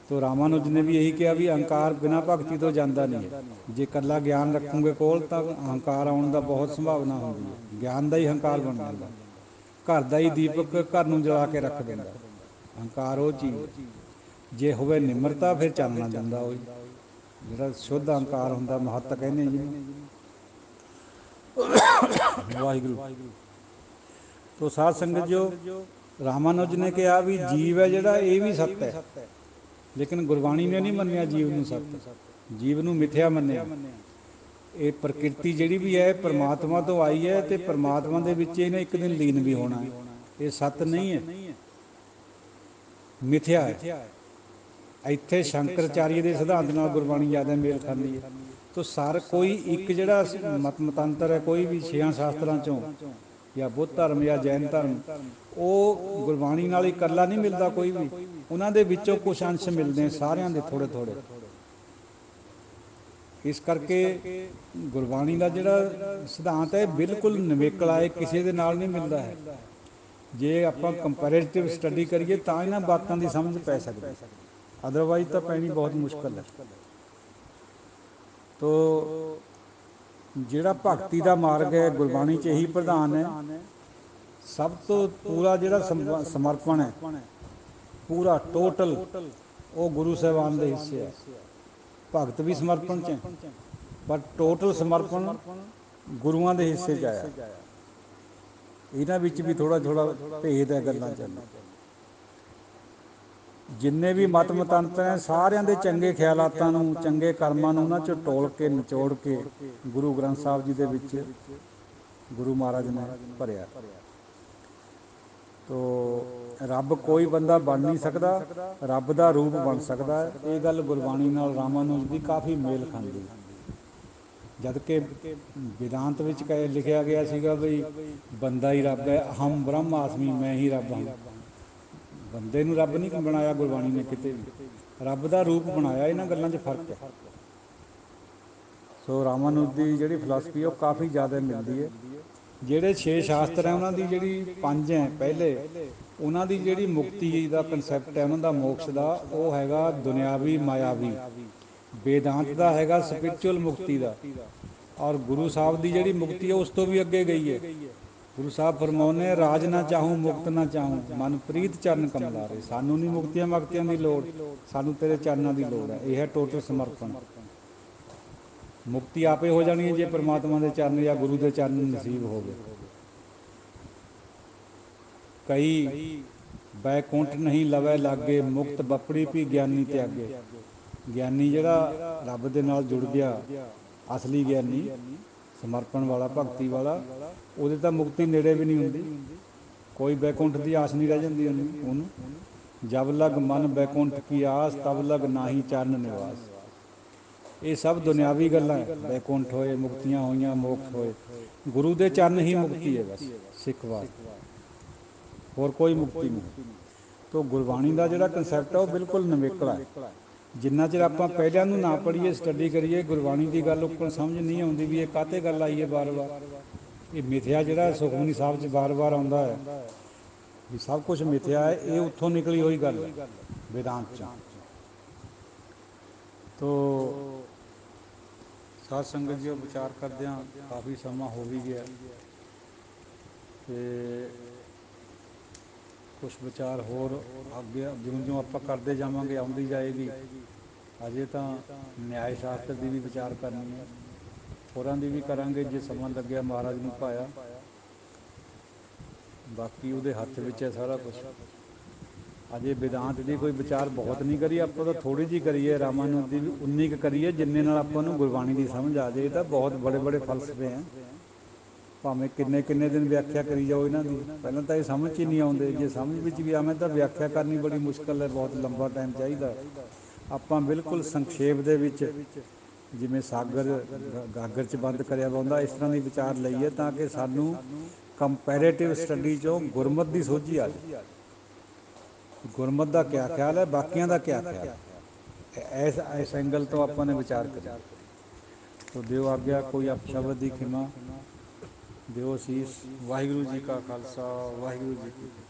[SPEAKER 1] ਤੋ ਰਾਮਾਨੁਜ ਨੇ ਵੀ ਇਹੀ ਕਿਹਾ ਵੀ ਅਹੰਕਾਰ ਬਿਨਾਂ ਭਗਤੀ ਤੋਂ ਜਾਂਦਾ ਨਹੀਂ ਹੈ। ਜੇ ਇਕੱਲਾ ਗਿਆਨ ਰੱਖੋਗੇ ਕੋਲ ਤਾਂ ਅਹੰਕਾਰ ਆਉਣ ਦਾ ਬਹੁਤ ਸੰਭਾਵਨਾ ਹੁੰਦੀ ਹੈ। ਗਿਆਨ ਦਾ ਹੀ ਅਹੰਕਾਰ ਬਣ ਜਾਂਦਾ, ਘਰ ਦਾ ਹੀ ਦੀਪਕ ਘਰ ਨੂੰ ਜਲਾ ਕੇ ਰੱਖ ਦਿੰਦਾ। ਅਹੰਕਾਰ ਉਹ ਚੀਜ਼, ਜੇ ਹੋਵੇ ਨਿਮਰਤਾ ਫਿਰ ਚਾਨਣਾ ਦਿੰਦਾ। ਉਹ ਜਿਹੜਾ ਸ਼ੁੱਧ ਅਹੰਕਾਰ ਹੁੰਦਾ, ਮਹੱਤ ਕਹਿੰਦੇ ਜਿਹਨੂੰ। ਵਾਹਿਗੁਰੂ। ਤੋ ਸਾਧ ਸੰਗਤ ਜੋ ਰਾਮਾਨੁਜ ਨੇ ਕਿਹਾ ਵੀ ਜੀਵ ਹੈ ਜਿਹੜਾ ਇਹ ਵੀ ਸੱਤ ਹੈ, ਲੇਕਿਨ ਗੁਰਬਾਣੀ ਨੇ ਨਹੀਂ ਮੰਨਿਆ ਜੀਵ ਨੂੰ ਸੱਤ, ਜੀਵ ਨੂੰ ਮਿਥਿਆ ਮੰਨਿਆ। ਇਹ ਪ੍ਰਕਿਰਤੀ ਜਿਹੜੀ ਵੀ ਹੈ ਪਰਮਾਤਮਾ ਤੋਂ ਆਈ ਹੈ, ਅਤੇ ਪਰਮਾਤਮਾ ਦੇ ਵਿੱਚ ਇਹਨੇ ਇੱਕ ਦਿਨ ਲੀਨ ਵੀ ਹੋਣਾ ਹੈ। ਇਹ ਸੱਤ ਨਹੀਂ ਹੈ, ਮਿਥਿਆ ਹੈ। ਇੱਥੇ ਸ਼ੰਕਰਾਚਾਰੀਆ ਦੇ ਸਿਧਾਂਤ ਨਾਲ ਗੁਰਬਾਣੀ ਜ਼ਿਆਦਾ ਮੇਲ ਖਾਂਦੀ ਹੈ। ਤੋ ਸਾਰ ਕੋਈ ਇੱਕ ਜਿਹੜਾ ਮਤੰਤਰ ਹੈ, ਕੋਈ ਵੀ 6 ਸ਼ਾਸਤਰਾਂ 'ਚੋਂ, ਜਾਂ ਬੁੱਧ ਧਰਮ ਜਾਂ ਜੈਨ ਧਰਮ, ਉਹ ਗੁਰਬਾਣੀ ਨਾਲ ਇਕੱਲਾ ਨਹੀਂ ਮਿਲਦਾ ਕੋਈ ਵੀ। ਉਹਨਾਂ ਦੇ ਵਿੱਚੋਂ ਕੁਛ ਅੰਸ਼ ਮਿਲਦੇ ਸਾਰਿਆਂ ਦੇ ਥੋੜ੍ਹੇ ਥੋੜ੍ਹੇ। ਇਸ ਕਰਕੇ ਗੁਰਬਾਣੀ ਦਾ ਜਿਹੜਾ ਸਿਧਾਂਤ ਹੈ ਬਿਲਕੁਲ ਨਿਵੇਕਲਾ ਹੈ, ਕਿਸੇ ਦੇ ਨਾਲ ਨਹੀਂ ਮਿਲਦਾ ਹੈ। ਜੇ ਆਪਾਂ ਕੰਪੈਰੇਟਿਵ ਸਟੱਡੀ ਕਰੀਏ ਤਾਂ ਇਹਨਾਂ ਬਾਤਾਂ ਦੀ ਸਮਝ ਪੈ ਸਕਦੀ, ਅਦਰਵਾਈਜ਼ ਤਾਂ ਪੈਣੀ ਬਹੁਤ ਮੁਸ਼ਕਿਲ ਹੈ। ਤੋ ਜਿਹੜਾ ਭਗਤੀ ਦਾ ਮਾਰਗ ਹੈ ਗੁਰਬਾਣੀ 'ਚ ਇਹੀ ਪ੍ਰਧਾਨ ਹੈ। ਸਭ ਤੋਂ ਪੂਰਾ ਜਿਹੜਾ ਸਮਰਪਣ ਹੈ, ਪੂਰਾ ਟੋਟਲ, ਉਹ ਗੁਰੂ ਸਾਹਿਬਾਨ ਦੇ ਹਿੱਸੇ ਹੈ। ਭਗਤ ਵੀ ਸਮਰਪਣ 'ਚ ਹੈ, ਪਰ ਟੋਟਲ ਸਮਰਪਣ ਗੁਰੂਆਂ ਦੇ ਹਿੱਸੇ 'ਚ ਆਇਆ। ਇਹਨਾਂ ਵਿੱਚ ਵੀ ਥੋੜ੍ਹਾ ਥੋੜ੍ਹਾ ਭੇਦ ਹੈ ਗੱਲਾਂ 'ਚ। ਜਿੰਨੇ ਵੀ ਮਤ ਮਤੰਤਰ ਹੈ ਸਾਰਿਆਂ ਦੇ ਚੰਗੇ ਖਿਆਲਾਤਾਂ ਨੂੰ, ਚੰਗੇ ਕਰਮਾਂ ਨੂੰ ਉਹਨਾਂ 'ਚੋਂ ਟੋਲ ਕੇ ਨਿਚੋੜ ਕੇ ਗੁਰੂ ਗ੍ਰੰਥ ਸਾਹਿਬ ਜੀ ਦੇ ਵਿੱਚ ਗੁਰੂ ਮਹਾਰਾਜ ਨੇ ਭਰਿਆ। ਤੋ ਰੱਬ ਕੋਈ ਬੰਦਾ ਬਣ ਨਹੀਂ ਸਕਦਾ, ਰੱਬ ਦਾ ਰੂਪ ਬਣ ਸਕਦਾ ਹੈ। ਇਹ ਗੱਲ ਗੁਰਬਾਣੀ ਨਾਲ ਰਾਮਾਨੁਜ ਦੀ ਕਾਫੀ ਮੇਲ ਖਾਂਦੀ। ਜਦ ਕਿ ਵਿਦਾਂਤ ਵਿੱਚ ਲਿਖਿਆ ਗਿਆ ਸੀਗਾ ਬਈ ਬੰਦਾ ਹੀ ਰੱਬ ਹੈ, ਅਹਮ ਬ੍ਰਹਮ ਆਸਮੀ, ਮੈਂ ਹੀ ਰੱਬ ਹਾਂ। ਬੰਦੇ ਨੂੰ ਰੱਬ ਨਹੀਂ ਬਣਾਇਆ ਗੁਰਬਾਣੀ ਨੇ ਕਿਤੇ ਵੀ, ਰੱਬ ਦਾ ਰੂਪ ਬਣਾਇਆ। ਇਹਨਾਂ ਗੱਲਾਂ 'ਚ ਫਰਕ ਹੈ। ਸੋ ਰਾਮਾਨੁਜ ਦੀ ਜਿਹੜੀ ਫਿਲਾਸਫੀ ਉਹ ਕਾਫੀ ਜ਼ਿਆਦਾ ਮਿਲਦੀ ਹੈ। ਜਿਹੜੇ 6 ਸ਼ਾਸਤਰ ਹੈ ਉਹਨਾਂ ਦੀ ਜਿਹੜੀ 5 ਹੈ ਪਹਿਲੇ, ਉਹਨਾਂ ਦੀ ਜਿਹੜੀ ਮੁਕਤੀ ਦਾ ਕਨਸੈਪਟ ਹੈ ਉਹਨਾਂ ਦਾ, ਮੋਕਸ਼ ਦਾ, ਉਹ ਹੈਗਾ ਦੁਨਿਆਵੀ ਮਾਇਆਵੀ। ਵੇਦਾਂਤ ਦਾ ਹੈਗਾ ਸਪਿਰਚੁਅਲ ਮੁਕਤੀ ਦਾ। ਔਰ ਗੁਰੂ ਸਾਹਿਬ ਦੀ ਜਿਹੜੀ ਮੁਕਤੀ ਹੈ ਉਸ ਤੋਂ ਵੀ ਅੱਗੇ ਗਈ ਹੈ। ਗੁਰੂ ਸਾਹਿਬ ਫਰਮਾਉਂਦੇ ਰਾਜ ਨਾ ਚਾਹੂੰ ਮੁਕਤ ਨਾ ਚਾਹੂੰ, ਮਨ ਪ੍ਰੀਤ ਚਰਨ ਕਮਲਾਰੇ। ਸਾਨੂੰ ਨਹੀਂ ਮੁਕਤੀਆਂ ਮਕਤੀਆਂ ਦੀ ਲੋੜ, ਸਾਨੂੰ ਤੇਰੇ ਚਰਨਾਂ ਦੀ ਲੋੜ ਹੈ। ਇਹ ਹੈ ਟੋਟਲ ਸਮਰਪਣ। ਮੁਕਤੀ ਆਪੇ ਹੋ ਜਾਣੀ ਹੈ ਜੇ ਪਰਮਾਤਮਾ ਦੇ ਚਰਨ ਜਾਂ ਗੁਰੂ ਦੇ ਚਰਨ ਨਸੀਬ ਹੋ ਗਏ। ਕਈ ਬੈਕੁੰਠ ਨਹੀਂ ਲਵੈ ਲਾਗੇ, ਮੁਕਤ ਬੱਪੜੀ ਵੀ ਗਿਆਨੀ ਤਿਆਗੇ। ਗਿਆਨੀ ਜਿਹੜਾ ਰੱਬ ਦੇ ਨਾਲ ਜੁੜ ਗਿਆ, ਅਸਲੀ ਗਿਆਨੀ, ਸਮਰਪਣ ਵਾਲਾ, ਭਗਤੀ ਵਾਲਾ, ਉਹਦੇ ਤਾਂ ਮੁਕਤੀ ਨੇੜੇ ਵੀ ਨਹੀਂ ਹੁੰਦੀ। ਕੋਈ ਬੈਕੁੰਠ ਦੀ ਆਸ ਨਹੀਂ ਰਹਿ ਜਾਂਦੀ ਉਹਨੂੰ। ਜਬ ਲਗ ਮਨ ਬੈਕੁੰਠ ਕੀ ਆਸ, ਤਬ ਲਗ ਨਾਹੀ ਚਰਨ ਨਿਵਾਸ। ਇਹ ਸਭ ਦੁਨਿਆਵੀ ਗੱਲਾਂ ਹੈ। ਬੈਕੁੰਠ ਹੋਏ, ਮੁਕਤੀਆਂ ਹੋਈਆਂ, ਮੋਕਸ਼ ਹੋਏ, ਗੁਰੂ ਦੇ ਚਰਨ ਹੀ ਮੁਕਤੀ ਹੈ ਬਸ ਸਿੱਖ ਵਾਸਤੇ, ਹੋਰ ਕੋਈ ਮੁਕਤੀ ਨਹੀਂ। ਤੋ ਗੁਰਬਾਣੀ ਦਾ ਜਿਹੜਾ ਕਨਸੈਪਟ ਹੈ ਉਹ ਬਿਲਕੁਲ ਨਿਵੇਕਲਾ ਹੈ। ਜਿੰਨਾ ਚਿਰ ਆਪਾਂ ਪਹਿਲਿਆਂ ਨੂੰ ਨਾ ਪੜ੍ਹੀਏ, ਸਟੱਡੀ ਕਰੀਏ, ਗੁਰਬਾਣੀ ਦੀ ਗੱਲ ਉੱਪਰ ਸਮਝ ਨਹੀਂ ਆਉਂਦੀ ਵੀ ਇਹ ਕਾਹਤੇ ਗੱਲ ਆਈ ਹੈ ਵਾਰ ਵਾਰ। ਇਹ ਮਿਥਿਆ ਜਿਹੜਾ ਸੁਖਮਨੀ ਸਾਹਿਬ 'ਚ ਵਾਰ ਵਾਰ ਆਉਂਦਾ ਹੈ ਵੀ ਸਭ ਕੁਛ ਮਿਥਿਆ ਹੈ, ਇਹ ਉੱਥੋਂ ਨਿਕਲੀ ਹੋਈ ਗੱਲ ਹੈ ਵੇਦਾਂਤ 'ਚੋਂ। ਤੋ ਸਾਧ ਸੰਗਤ ਜੀ ਵਿਚਾਰ ਕਰਦਿਆਂ ਕਾਫੀ ਸਮਾਂ ਹੋ ਵੀ ਗਿਆ, ਅਤੇ ਕੁਛ ਵਿਚਾਰ ਹੋਰ ਅੱਗੇ ਜਿਉਂ ਆਪਾਂ ਕਰਦੇ ਜਾਵਾਂਗੇ ਆਉਂਦੀ ਜਾਏਗੀ। ਅਜੇ ਤਾਂ ਨਿਆਏ ਸ਼ਾਸਤਰ ਦੀ ਵੀ ਵਿਚਾਰ ਕਰਨੀ ਹੈ, ਹੋਰਾਂ ਦੀ ਵੀ ਕਰਾਂਗੇ ਜੇ ਸਮਾਂ ਲੱਗਿਆ, ਮਹਾਰਾਜ ਨੂੰ ਪਾਇਆ। ਬਾਕੀ ਉਹਦੇ ਹੱਥ ਵਿੱਚ ਹੈ ਸਾਰਾ ਕੁਝ। ਅਜੇ ਵਿਦਾਂਤ ਦੀ ਕੋਈ ਵਿਚਾਰ ਬਹੁਤ ਨਹੀਂ ਕਰੀ, ਆਪਾਂ ਤਾਂ ਥੋੜ੍ਹੀ ਜਿਹੀ ਕਰੀਏ। ਰਾਮਾਨੁਜ ਦੀ ਵੀ ਉਨੀ ਕੁ ਕਰੀਏ ਜਿੰਨੇ ਨਾਲ ਆਪਾਂ ਨੂੰ ਗੁਰਬਾਣੀ ਦੀ ਸਮਝ ਆ ਜਾਏ। ਤਾਂ ਬਹੁਤ ਬੜੇ ਬੜੇ ਫਲਸਫੇ ਹੈ, ਭਾਵੇਂ ਕਿੰਨੇ ਕਿੰਨੇ ਦਿਨ ਵਿਆਖਿਆ ਕਰੀ ਜਾਓ ਇਹਨਾਂ ਦੀ, ਪਹਿਲਾਂ ਤਾਂ ਇਹ ਸਮਝ 'ਚ ਹੀ ਨਹੀਂ ਆਉਂਦੇ। ਜੇ ਸਮਝ ਵਿੱਚ ਵੀ ਆਵੇਂ ਤਾਂ ਵਿਆਖਿਆ ਕਰਨੀ ਬੜੀ ਮੁਸ਼ਕਿਲ ਹੈ, ਬਹੁਤ ਲੰਬਾ ਟਾਈਮ ਚਾਹੀਦਾ। ਆਪਾਂ ਬਿਲਕੁਲ ਸੰਖੇਪ ਦੇ ਵਿੱਚ, ਜਿਵੇਂ ਸਾਗਰ ਗਾਗਰ 'ਚ ਬੰਦ ਕਰਿਆ ਵਾ ਹੁੰਦਾ, ਇਸ ਤਰ੍ਹਾਂ ਦੀ ਵਿਚਾਰ ਲਈਏ ਤਾਂ ਕਿ ਸਾਨੂੰ ਕੰਪੈਰੇਟਿਵ ਸਟੱਡੀ 'ਚੋਂ ਗੁਰਮਤਿ ਦੀ ਸੋਝੀ ਆ ਜਾਏ। ਗੁਰਮਤਿ ਦਾ ਕਿਆ ਖਿਆਲ ਹੈ, ਬਾਕੀਆਂ ਦਾ ਕਿਆ ਖਿਆਲ ਹੈ, ਇਸ ਐਂਗਲ ਤੋਂ ਆਪਾਂ ਨੇ ਵਿਚਾਰ ਕਰੀਏ। ਤੋ ਦਿਓ ਆਗਿਆ, ਕੋਈ ਅਪਸ਼ਬਦ ਦੀ ਖਿਮਾ ਦਿਓ ਅਸੀਸ। ਵਾਹਿਗੁਰੂ ਜੀ ਕਾ ਖਾਲਸਾ, ਵਾਹਿਗੁਰੂ ਜੀ ਕੀ ਫਤਿਹ।